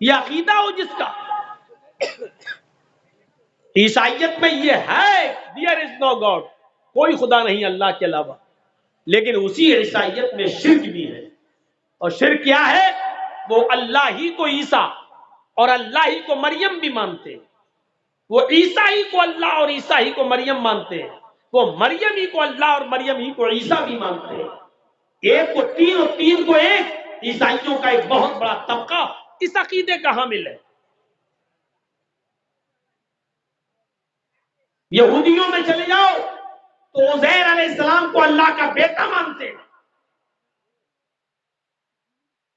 یہ عقیدہ ہو جس کا۔ عیسائیت میں یہ ہے دیئر از نو گاڈ، کوئی خدا نہیں اللہ کے علاوہ، لیکن اسی عیسائیت میں شرک بھی ہے، اور شرک کیا ہے؟ وہ اللہ ہی کو عیسیٰ اور اللہ ہی کو مریم بھی مانتے ہیں، وہ عیسیٰ ہی کو اللہ اور عیسیٰ ہی کو مریم مانتے ہیں، وہ مریم ہی کو اللہ اور مریم ہی کو عیسیٰ بھی مانتے ہیں، ایک کو تین اور تین کو ایک۔ عیسائیوں کا ایک بہت بڑا طبقہ اس عقیدے کا حامل ہے۔ یہودیوں میں چلے جاؤ تو عزیر علیہ السلام کو اللہ کا بیٹا مانتے ہیں۔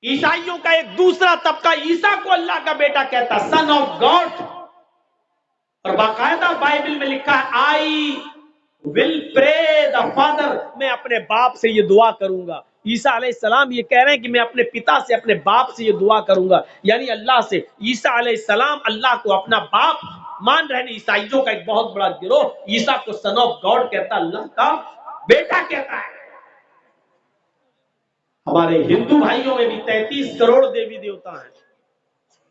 عیسائیوں کا ایک دوسرا طبقہ عیسیٰ کو اللہ کا بیٹا کہتا، سن آف گاڈ، اور باقاعدہ بائبل میں لکھا ہے آئی ول پرے دا فادر، میں اپنے باپ سے یہ دعا کروں گا۔ عیسیٰ علیہ السلام یہ کہہ رہے ہیں کہ میں اپنے پتا سے، اپنے باپ سے یہ دعا کروں گا، یعنی اللہ سے۔ عیسیٰ علیہ السلام اللہ کو اپنا باپ مان رہے ہیں۔ عیسائیوں کا ایک بہت بڑا گروہ عیسیٰ کو سن آف گاڈ کہتا، اللہ کا بیٹا کہتا ہے۔ ہمارے ہندو بھائیوں میں بھی 33 کروڑ دیوی دیوتا ہیں،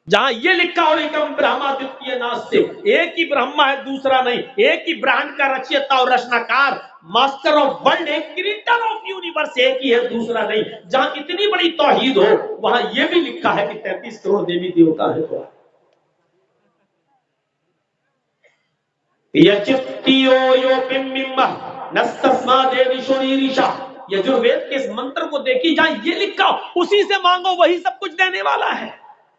جہاں یہ لکھا ہو ایکم برہما دتیہ ناستے، ایک ہی برہما ہے دوسرا نہیں، ایک ہی برہن کا رچیتا اور رچناکار، ماسٹر آف ورلڈ، ایک کریٹر آف یونیورس ایک ہی ہے دوسرا نہیں۔ جہاں اتنی بڑی توحید ہو وہاں یہ بھی لکھا ہے کہ 33 کروڑ دیوی دیوتا ہے۔ تو یچتیو یو پممہ نستسما دیوی شوریریشا، یجروید کے اس منتر کو دیکھی جہاں یہ لکھا ہو اسی سے مانگو وہی سب کچھ دینے والا ہے۔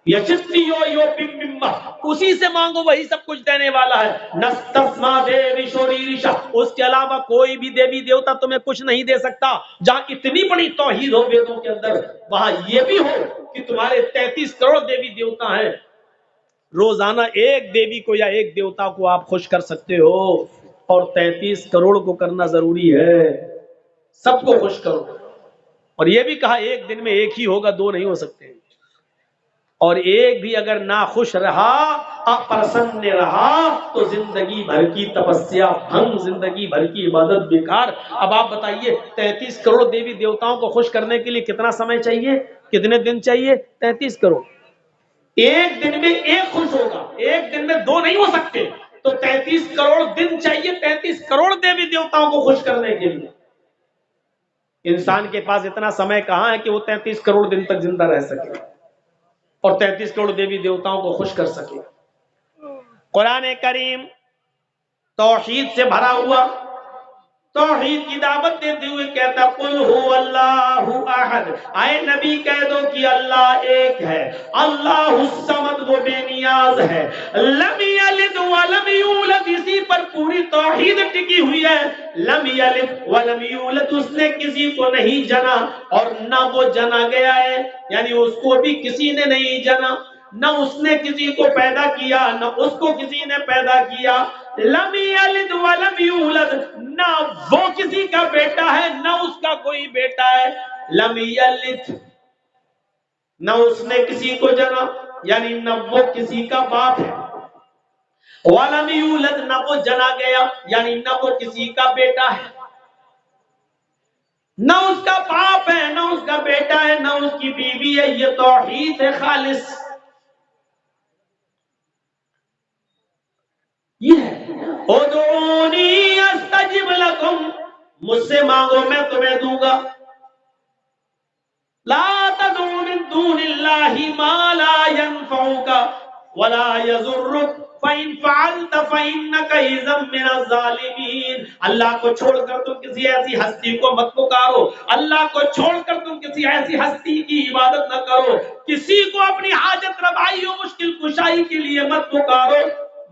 یچتیو یو پممہ، اسی سے مانگو وہی سب کچھ دینے والا ہے۔ نستسما دیوی شوریریشا، اس کے علاوہ کوئی بھی دیوی دیوتا تمہیں کچھ نہیں دے سکتا۔ جہاں اتنی بڑی توحید ہو ویدوں کے اندر، وہاں یہ بھی ہو کہ تمہارے 33 کروڑ دیوی دیوتا ہیں، روزانہ ایک دیوی کو یا ایک دیوتا کو آپ خوش کر سکتے ہو، اور 33 کروڑ کو کرنا ضروری ہے، سب کو خوش کرو۔ اور یہ بھی کہا ایک دن میں ایک ہی ہوگا، دو نہیں ہو سکتے، اور ایک بھی اگر ناخوش رہا، اپرسن رہا، تو زندگی بھر کی تپسیا بھنگ، زندگی بھر کی عبادت بیکار۔ اب آپ بتائیے 33 کروڑ دیوی دیوتاؤں کو خوش کرنے کے لیے کتنا سمے چاہیے، کتنے دن چاہیے؟ 33 کروڑ۔ ایک دن میں ایک خوش ہوگا، ایک دن میں دو نہیں ہو سکتے، تو 33 کروڑ دن چاہیے 33 کروڑ دیوی دیوتاؤں کو خوش کرنے کے لیے۔ انسان کے پاس اتنا سمے کہاں ہے کہ وہ 33 کروڑ دن تک زندہ رہ سکے اور 33 کروڑ دیوی دیوتاؤں کو خوش کر سکے۔ قرآن کریم توحید سے بھرا ہوا، توحید کی دعوت دیتے ہوئے کہتا قل هو اللہ احد، اے نبی کہہ دو کہ اللہ ایک ہے، اللہ الصمد، وہ بے نیاز ہے، لم یلد ولم یولد، اسی پر پوری توحید ٹکی ہوئی ہے۔ لم یلد ولم یولد، اس نے کسی کو نہیں جنا اور نہ وہ جنا گیا ہے، یعنی اس کو بھی کسی نے نہیں جنا، نہ اس نے کسی کو پیدا کیا نہ اس کو کسی نے پیدا کیا۔ لم یلد ولم یولد، نہ وہ کسی کا بیٹا ہے نہ اس کا کوئی بیٹا ہے۔ لم یلد، نہ اس نے کسی کو جنا، یعنی نہ وہ کسی کا باپ ہے، ولم یولد، نہ وہ جنا گیا، یعنی نہ وہ کسی کا بیٹا ہے، نہ اس کا باپ ہے نہ اس کا بیٹا ہے نہ اس کی بیوی ہے۔ یہ توحید ہے خالص، یہ ادعونی استجب لکم، مجھ سے مانگو میں تمہیں دوں گا۔ لا تدعو من دون اللہ ما لا ينفعک ولا يضرک فإن فعلت فإنک اذا من الظالمین۔ اللہ کو چھوڑ کر تم کسی ایسی ہستی کو مت پکارو، اللہ کو چھوڑ کر تم کسی ایسی ہستی کی عبادت نہ کرو، کسی کو اپنی حاجت روائی و مشکل کشائی کے لیے مت پکارو۔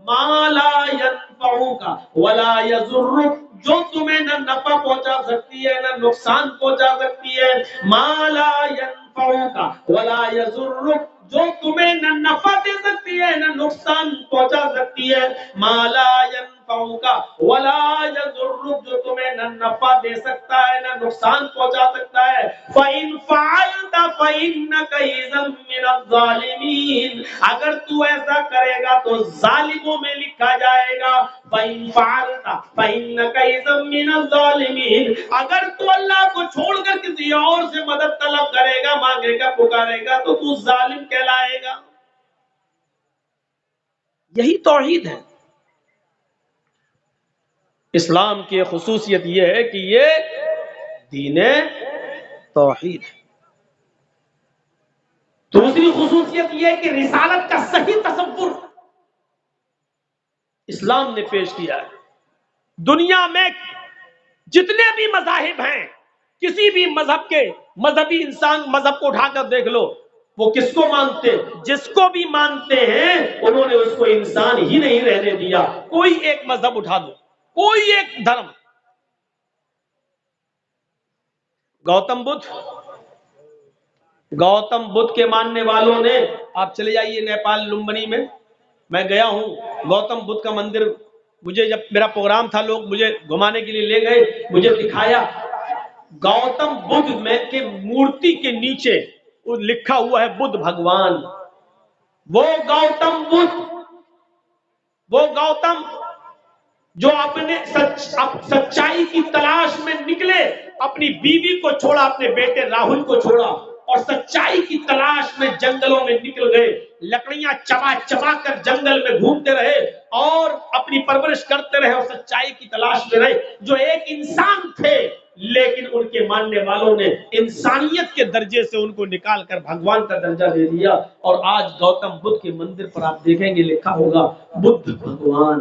ما لا ينفعک ولا يضرک، جو تمہیں نہ نفع پہنچا سکتی ہے نہ نقصان پہنچا سکتی ہے۔ ما لا ينفعک ولا يضرک، جو تمہیں نہ نفع دے سکتی ہے نہ نقصان پہنچا سکتی ہے. ما لا ينفعک ولا یضرک، جو تمہیں نہ نفع دے سکتا ہے نہ نقصان پہنچا سکتا ہے. فإن فعلت فإنک إذا من الظالمین، اگر تو ایسا کرے گا تو ظالموں میں لکھا جائے گا. فإن فعلت فإنک إذا من الظالمین، اگر تو اللہ کو چھوڑ کر کسی اور سے مدد طلب کرے گا، مانگے گا، پکارے گا تو تو ظالم کہلائے گا. یہی توحید ہے. اسلام کی خصوصیت یہ ہے کہ یہ دین توحید ہے. دوسری خصوصیت یہ ہے کہ رسالت کا صحیح تصور اسلام نے پیش کیا ہے. دنیا میں جتنے بھی مذاہب ہیں، کسی بھی مذہب کے مذہبی انسان مذہب کو اٹھا کر دیکھ لو، وہ کس کو مانتے؟ جس کو بھی مانتے ہیں انہوں نے اس کو انسان ہی نہیں رہنے دیا. کوئی ایک مذہب اٹھا دو، کوئی ایک دھرم. گوتم بدھ کے ماننے والوں نے، آپ چلے جائیے نیپال لمبنی میں گیا ہوں. گوتم بدھ کا مندر، مجھے جب میرا پروگرام تھا لوگ مجھے گھمانے کے لیے لے گئے، مجھے دکھایا. گوتم بدھ میں کے مورتی کے نیچے وہ لکھا ہوا ہے بدھ بھگوان. وہ گوتم بدھ، وہ گوتم جو اپنے سچائی کی تلاش میں نکلے، اپنی بیوی کو چھوڑا، اپنے بیٹے راہل کو چھوڑا اور سچائی کی تلاش میں جنگلوں میں نکل گئے. لکڑیاں چبا چبا کر جنگل میں گھومتے رہے اور اپنی پرورش کرتے رہے اور سچائی کی تلاش میں رہے. جو ایک انسان تھے، لیکن ان کے ماننے والوں نے انسانیت کے درجے سے ان کو نکال کر بھگوان کا درجہ دے دیا. اور آج گوتم بدھ کے مندر پر آپ دیکھیں گے لکھا ہوگا بدھ بھگوان.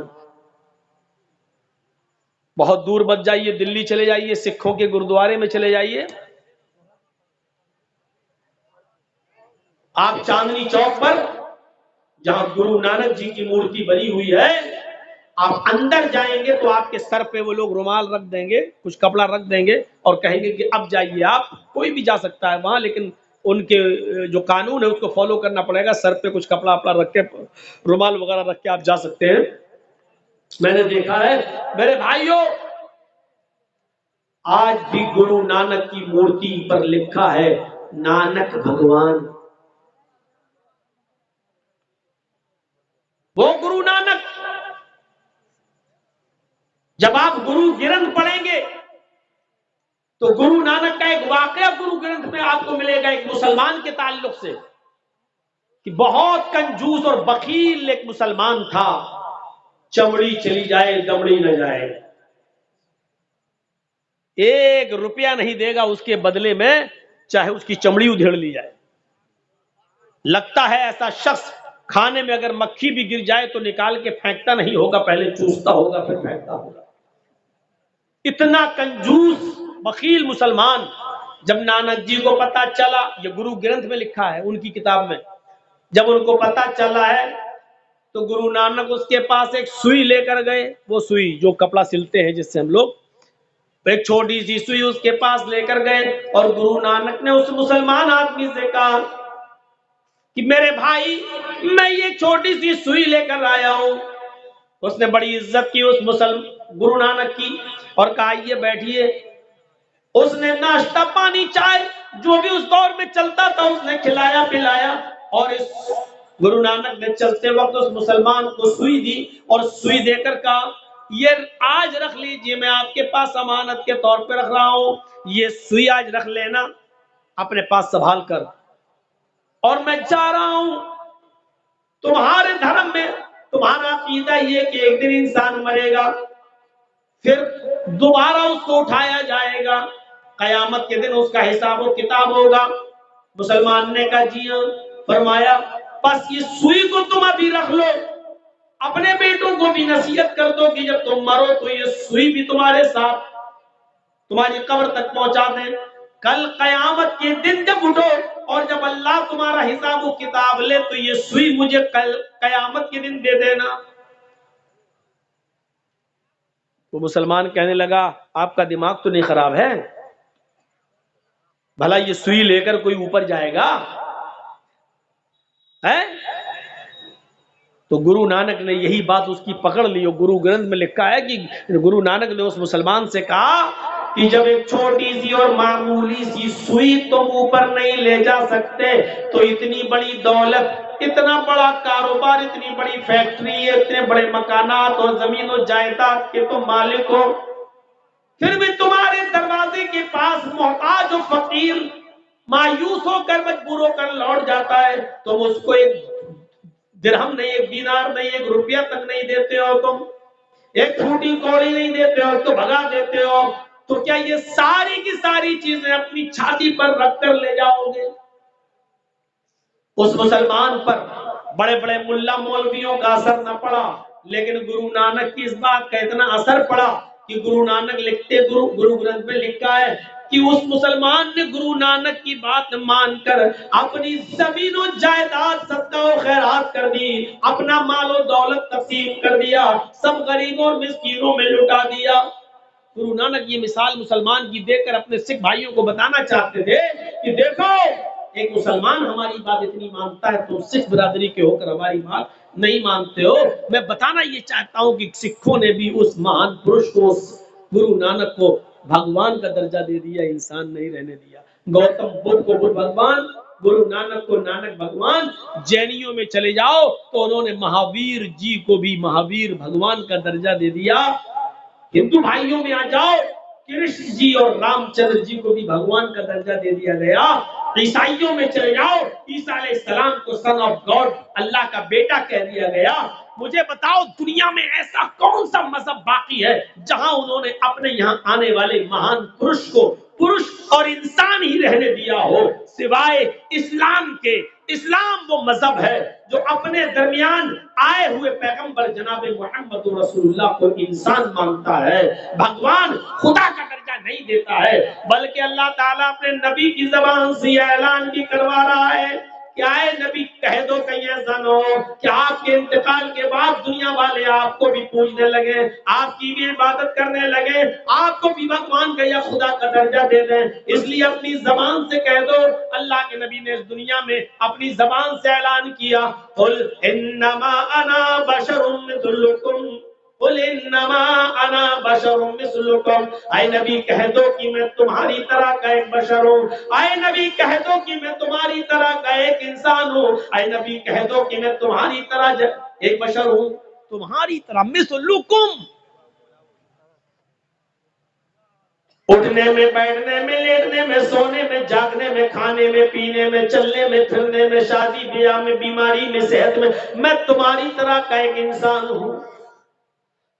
بہت دور مت جائیے، دلی چلے جائیے، سکھوں کے گردوارے میں چلے جائیے. آپ چاندنی چوک پر جہاں گرو نانک جی کی مورتی بنی ہوئی ہے، آپ اندر جائیں گے تو آپ کے سر پہ وہ لوگ رومال رکھ دیں گے، کچھ کپڑا رکھ دیں گے اور کہیں گے کہ اب جائیے. آپ کوئی بھی جا سکتا ہے وہاں، لیکن ان کے جو قانون ہے اس کو فالو کرنا پڑے گا. سر پہ کچھ کپڑا اپنا رکھ کے، رومال وغیرہ رکھ کے آپ جا سکتے ہیں. میں نے دیکھا ہے میرے بھائیوں، آج بھی گرو نانک کی مورتی پر لکھا ہے نانک بھگوان. وہ گرو نانک. جب آپ گرو گرنتھ پڑھیں گے تو گرو نانک کا ایک واقعہ گرو گرنتھ میں آپ کو ملے گا ایک مسلمان کے تعلق سے، کہ بہت کنجوس اور بخیل ایک مسلمان تھا. چمڑی چلی جائے دمڑی نہ جائے، 1 روپیہ نہیں دے گا اس کے بدلے میں، چاہے اس کی چمڑی ادھیڑ لی جائے. لگتا ہے ایسا شخص کھانے میں اگر مکھی بھی گر جائے تو نکال کے پھینکتا نہیں ہوگا، پہلے چوستا ہوگا پھر پھینکتا ہوگا. اتنا کنجوس بخیل مسلمان. جب نانک جی کو پتا چلا، یہ گرو گرنتھ میں لکھا ہے ان کی کتاب میں، جب ان کو پتا چلا ہے تو گرو نانک اس کے پاس ایک سوئی لے کر گئے. وہ سوئی جو کپڑا سلتے ہیں جس سے ہم لوگ، ایک چھوٹی سی سوئی اس کے پاس لے کر گئے اور گرو نانک نے اس مسلمان آدمی سے کہا کہ میرے بھائی، میں یہ چھوٹی سی سوئی لے کر آیا ہوں. اس نے بڑی عزت کی اس گرو نانک کی اور کہا یہ بیٹھیے. اس نے ناشتہ پانی چائے جو بھی اس دور میں چلتا تھا اس نے کھلایا پلایا، اور اس گرو نانک نے چلتے وقت اس مسلمان کو سوئی دی اور سوئی دے کر کہا یہ آج رکھ لیجئے، میں آپ کے پاس امانت کے طور پہ رکھ رہا ہوں، یہ سوئی آج رکھ لینا اپنے پاس سنبھال کر، اور میں جا رہا ہوں. تمہارے دھرم میں تمہارا عقیدہ یہ کہ ایک دن انسان مرے گا، پھر دوبارہ اس کو اٹھایا جائے گا، قیامت کے دن اس کا حساب و کتاب ہوگا. مسلمان نے کہا جی ہاں. فرمایا بس یہ سوئی کو تم ابھی رکھ لو، اپنے بیٹوں کو بھی نصیحت کر دو کہ جب تم مرو تو یہ سوئی بھی تمہارے ساتھ تمہاری قبر تک پہنچا دیں. کل قیامت کے دن جب اٹھو اور جب اللہ تمہارا حساب و کتاب لے تو یہ سوئی مجھے کل قیامت کے دن دے دینا. وہ مسلمان کہنے لگا آپ کا دماغ تو نہیں خراب ہے؟ بھلا یہ سوئی لے کر کوئی اوپر جائے گا؟ ہے؟ تو گرو نانک نے یہی بات اس کی پکڑ لی، اور گرو گرنتھ میں لکھا ہے کہ گرو نانک نے اس مسلمان سے کہا کہ جب ایک چھوٹی سی اور معمولی سی سوئی تم اوپر نہیں لے جا سکتے تو اتنی بڑی دولت، اتنا بڑا کاروبار، اتنی بڑی فیکٹری، اتنے بڑے مکانات اور زمین و جائیداد کے تم مالک ہو، پھر بھی تمہارے دروازے کے پاس محتاج و فقیر مایوس ہو کر مجبور ہو کر لوٹ جاتا ہے، تم اس کو ایک درہم نہیں، ایک دینار نہیں، ایک روپیہ تک نہیں دیتے ہو، تم ایک پھوٹی کوڑی نہیں دیتے ہو، تو بھگا دیتے ہو، تو کیا یہ ساری کی ساری چیزیں اپنی چھاتی پر رکھ کر لے جاؤ گے؟ اس مسلمان پر بڑے بڑے ملا مولویوں کا اثر نہ پڑا، لیکن گرو نانک کی اس بات کا اتنا اثر پڑا کہ گرو نانک لکھتے، گرو گرنتھ میں لکھا ہے کہ اس مسلمان نے گرو نانک کی بات مان کر اپنی زمین و جائیداد صدقہ و خیرات کر دی، اپنا مال و دولت تقسیم کر دیا، سب غریبوں اور مسکینوں میں لٹا دیا۔ گرو نانک یہ مثال مسلمان کی دے کر اپنے سکھ بھائیوں کو بتانا چاہتے تھے کہ دیکھو ایک مسلمان ہماری بات اتنی مانتا ہے، تم سکھ برادری کے ہو کر ہماری بات نہیں مانتے ہو۔ میں بتانا یہ چاہتا ہوں کہ سکھوں نے بھی اس مہان پروش کو، اس گرو نانک کو بھگوان کا درجہ دے دیا، انسان نہیں رہنے دیا۔ گوتم بدھ کو بدھ بھگوان، گرو نانک کو نانک بھگوان، جینیوں میں چلے جاؤ تو انہوں نے مہاویر جی کو بھی مہاویر بھگوان کا درجہ دے دیا۔ ہندو بھائیوں میں آ جاؤ، کرشن جی اور رام چندر جی کو بھی بھگوان کا درجہ دے دیا گیا۔ عیسائیوں میں چلے جاؤ، عیسیٰ علیہ السلام کو سن آف گاڈ، اللہ کا بیٹا کہہ دیا گیا۔ مجھے بتاؤ دنیا میں ایسا کون سا مذہب باقی ہے جہاں انہوں نے اپنے یہاں آنے والے مہان پروش کو پروش اور انسان ہی رہنے دیا ہو، سوائے اسلام کے۔ اسلام وہ مذہب ہے جو اپنے درمیان آئے ہوئے پیغمبر جناب محمد رسول اللہ کو انسان مانتا ہے، بھگوان خدا کا درجہ نہیں دیتا ہے، بلکہ اللہ تعالیٰ اپنے نبی کی زبان سے یہ اعلان بھی کروا رہا ہے کہ آئے نبی کہہ دو کہیں ایسا نہ ہو کہ آپ کے انتقال کے بعد دنیا والے آپ کو بھی پوجنے لگے، آپ کی بھی عبادت کرنے لگے، آپ کو بھی بھگوان کا یا خدا کا درجہ دے دیں۔ اس لیے اپنی زبان سے کہہ دو۔ اللہ کے نبی نے اس دنیا میں اپنی زبان سے اعلان کیا، قل انما انا بشر مثلکم، قل انما انا بشر مثلکم، اے نبی کہہ دو کہ میں تمہاری طرح کا ایک بشر ہوں، اے نبی کہہ دو کہ میں تمہاری طرح کا ایک انسان ہوں، اے نبی کہہ دو کہ میں تمہاری طرح ایک بشر ہوں، تمہاری طرح مثلکم۔ اٹھنے میں، بیٹھنے میں، لیٹنے میں، سونے میں، جاگنے میں، کھانے میں، پینے میں، چلنے میں، پھرنے میں، شادی بیاہ میں، بیماری میں، صحت میں تمہاری طرح کا ایک انسان ہوں۔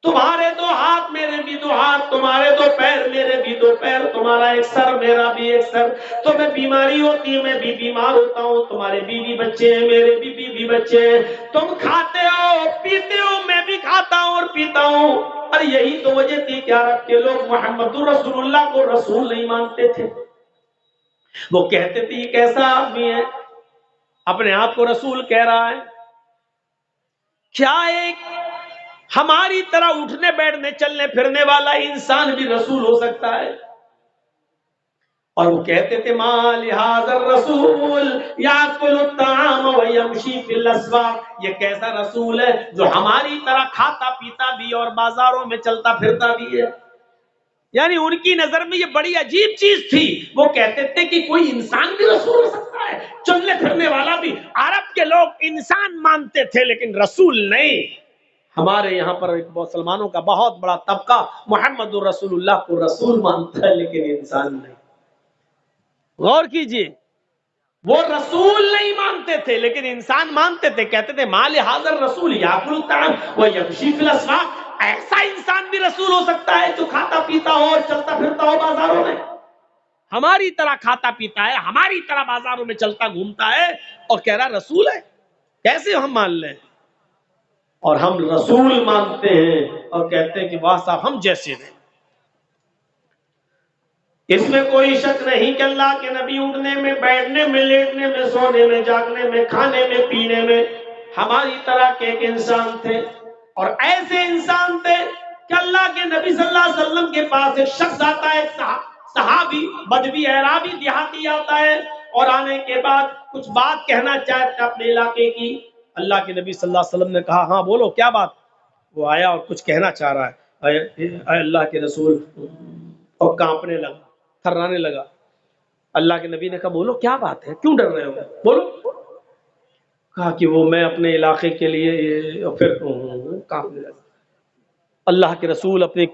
تمہارے دو ہاتھ میرے بھی دو ہاتھ، تمہارے دو پیر میرے بھی دو پیر، تمہارا ایک سر میرا بھی ایک سر، تمہیں بیماری ہوتی ہے میں بھی بیمار ہوتا ہوں، تمہارے بیوی بچے ہیں میرے بھی بیوی بچے ہیں، تم کھاتے ہو پیتے ہو میں بھی کھاتا ہوں اور پیتا ہوں۔ اور یہی تو وجہ تھی کہ عرب کے لوگ محمد رسول اللہ کو رسول نہیں مانتے تھے۔ وہ کہتے تھے یہ کیسا آدمی ہے اپنے آپ کو رسول کہہ رہا ہے؟ کیا ایک ہماری طرح اٹھنے بیٹھنے چلنے پھرنے والا انسان بھی رسول ہو سکتا ہے؟ اور وہ کہتے تھے ما لہذا الرسول یاکل الطعام ویمشی فی الاسواق، یہ کیسا رسول ہے جو ہماری طرح کھاتا پیتا بھی اور بازاروں میں چلتا پھرتا بھی ہے؟ یعنی ان کی نظر میں یہ بڑی عجیب چیز تھی۔ وہ کہتے تھے کہ کوئی انسان بھی رسول ہو سکتا ہے، چلنے پھرنے والا بھی۔ عرب کے لوگ انسان مانتے تھے لیکن رسول نہیں۔ ہمارے یہاں پر ایک مسلمانوں کا بہت بڑا طبقہ محمد رسول اللہ کو رسول مانتا ہے لیکن انسان نہیں۔ غور کیجئے، وہ رسول نہیں مانتے تھے لیکن انسان مانتے تھے۔ کہتے تھے ما لہذا الرسول یاکل الطعام ویمشی فی الاسواق، ایسا انسان بھی رسول ہو سکتا ہے جو کھاتا پیتا ہو اور چلتا پھرتا ہو بازاروں میں، ہماری طرح کھاتا پیتا ہے، ہماری طرح بازاروں میں چلتا گھومتا ہے اور کہہ رہا رسول ہے؟ کیسے ہم مان لیں؟ اور ہم رسول مانتے ہیں اور کہتے ہیں کہ واہ صاحب ہم جیسے ہیں۔ اس میں کوئی شک نہیں کہ اللہ کے نبی اٹھنے میں، بیٹھنے میں، لیٹنے میں، سونے میں، جاگنے میں، کھانے میں، پینے میں ہماری طرح کے ایک انسان تھے، اور ایسے انسان تھے کہ اللہ کے نبی صلی اللہ علیہ وسلم کے پاس ایک شخص آتا ہے، ایک صحابی بدوی اعرابی دیہاتی آتا ہے اور آنے کے بعد کچھ بات کہنا چاہتے اپنے علاقے کی. اللہ کے نبی صلی اللہ علیہ وسلم نے کہا ہاں بولو کیا بات. وہ آیا اور کچھ کہنا چاہ رہا ہے. اے اللہ کے رسول, اور کانپنے لگا, تھرانے لگا. اللہ کے نبی نے کہا بولو کیا بات ہے, کیوں ڈر رہے ہو, بولو. کہا کہ وہ میں اپنے علاقے کے لیے, پھر کانپنے لگا. اللہ کے رسول اپنی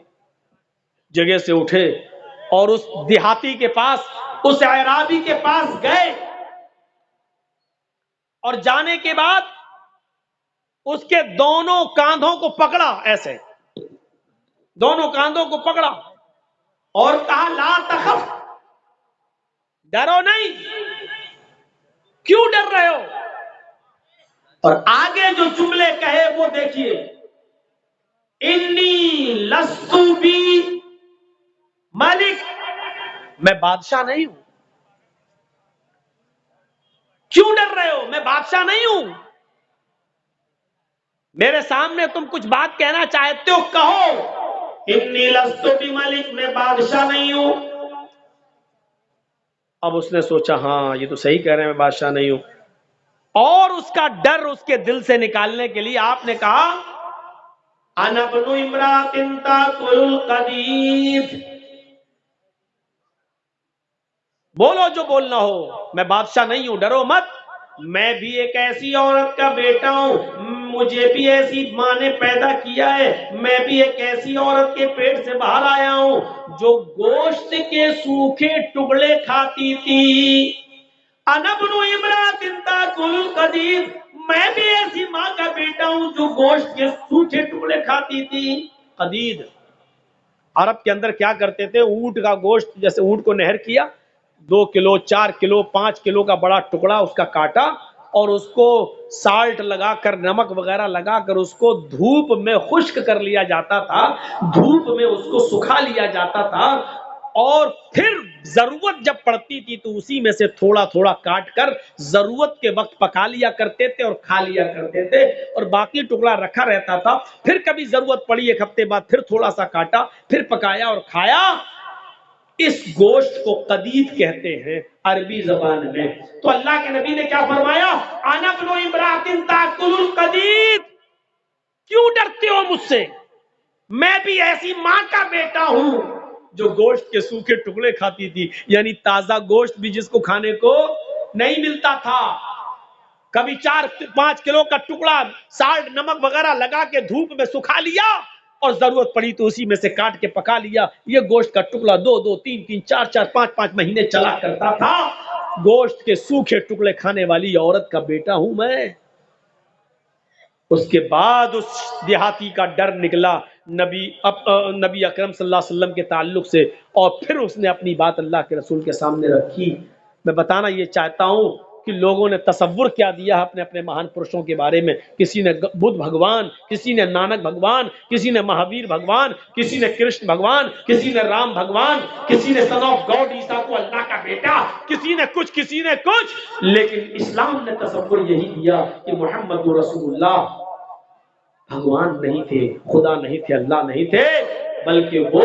جگہ سے اٹھے اور اس دیہاتی کے پاس, اس اعرابی کے پاس گئے, اور جانے کے بعد اس کے دونوں کاندھوں کو پکڑا, ایسے دونوں کاندھوں کو پکڑا اور کہا لا تخف, ڈرو نہیں, کیوں ڈر رہے ہو. اور آگے جو جملے کہے وہ دیکھیے, انی لستو بی ملک, میں بادشاہ نہیں ہوں. کیوں ڈر رہے ہو, میں بادشاہ نہیں ہوں. میرے سامنے تم کچھ بات کہنا چاہتے ہو کہو. انی لستو بی ملک, میں بادشاہ نہیں ہوں. اب اس نے سوچا ہاں یہ تو صحیح کہہ رہے ہیں, میں بادشاہ نہیں ہوں. اور اس کا ڈر اس کے دل سے نکالنے کے لیے آپ نے کہا انا ابن امرأۃ تاکل القدید, بولو جو بولنا ہو, میں بادشاہ نہیں ہوں, ڈرو مت. میں بھی ایک ایسی عورت کا بیٹا ہوں, مجھے بھی ایسی ماں نے پیدا کیا ہے, میں بھی ایک ایسی عورت کے پیٹ سے باہر آیا ہوں جو گوشت کے سوکھے ٹکڑے کھاتی تھی. انا ابن امرأۃ تاکل القدید, میں بھی ایسی ماں کا بیٹا ہوں جو گوشت کے سوکھے ٹکڑے کھاتی تھی. قدید عرب کے اندر کیا کرتے تھے, اونٹ کا گوشت, جیسے اونٹ کو نہر کیا, 2 کلو 4 کلو 5 کلو کا بڑا ٹکڑا اس کا کاٹا, اور اس کو سالٹ لگا کر, نمک وغیرہ لگا کر اس کو دھوپ میں خشک کر لیا جاتا تھا, دھوپ میں اس کو سکھا لیا جاتا تھا, اور پھر ضرورت جب پڑتی تھی تو اسی میں سے تھوڑا تھوڑا کاٹ کر ضرورت کے وقت پکا لیا کرتے تھے اور کھا لیا کرتے تھے, اور باقی ٹکڑا رکھا رہتا تھا. پھر کبھی ضرورت پڑی 1 ہفتے بعد پھر تھوڑا سا کاٹا, پھر پکایا اور کھایا. اس گوشت کو قدید کہتے ہیں عربی زبان میں. تو اللہ کے نبی نے کیا فرمایا, انا ابن امرأۃ تاکل القدید, کیوں ڈرتے ہو مجھ سے, میں بھی ایسی ماں کا بیٹا ہوں جو گوشت کے سوکھے ٹکڑے کھاتی تھی. یعنی تازہ گوشت بھی جس کو کھانے کو نہیں ملتا تھا, کبھی 4-5 کلو کا ٹکڑا سالٹ نمک وغیرہ لگا کے دھوپ میں سکھا لیا, اور ضرورت پڑی تو اسی میں سے کاٹ کے پکا لیا. یہ گوشت کا ٹکڑا 2-2 3-3 4-4 5-5 مہینے چلا کرتا تھا. گوشت کے سوکھے ٹکڑے کھانے والی عورت کا بیٹا ہوں میں. اس کے بعد اس دیہاتی کا ڈر نکلا نبی اکرم صلی اللہ علیہ وسلم کے تعلق سے, اور پھر اس نے اپنی بات اللہ کے رسول کے سامنے رکھی. میں بتانا یہ چاہتا ہوں کہ لوگوں نے تصور کیا دیا اپنے اپنے مہان پرشوں کے بارے میں. کسی نے بدھ بھگوان, کسی نے نانک بھگوان, کسی نے مہاویر بھگوان, کسی نے کرشن بھگوان, کسی نے رام بھگوان, کسی نے سن آف گاڈ عیسیٰ کو اللہ کا بیٹا, کسی نے کچھ کسی نے کچھ. لیکن اسلام نے تصور یہی دیا کہ محمد رسول اللہ بھگوان نہیں تھے, خدا نہیں تھے, اللہ نہیں تھے, بلکہ وہ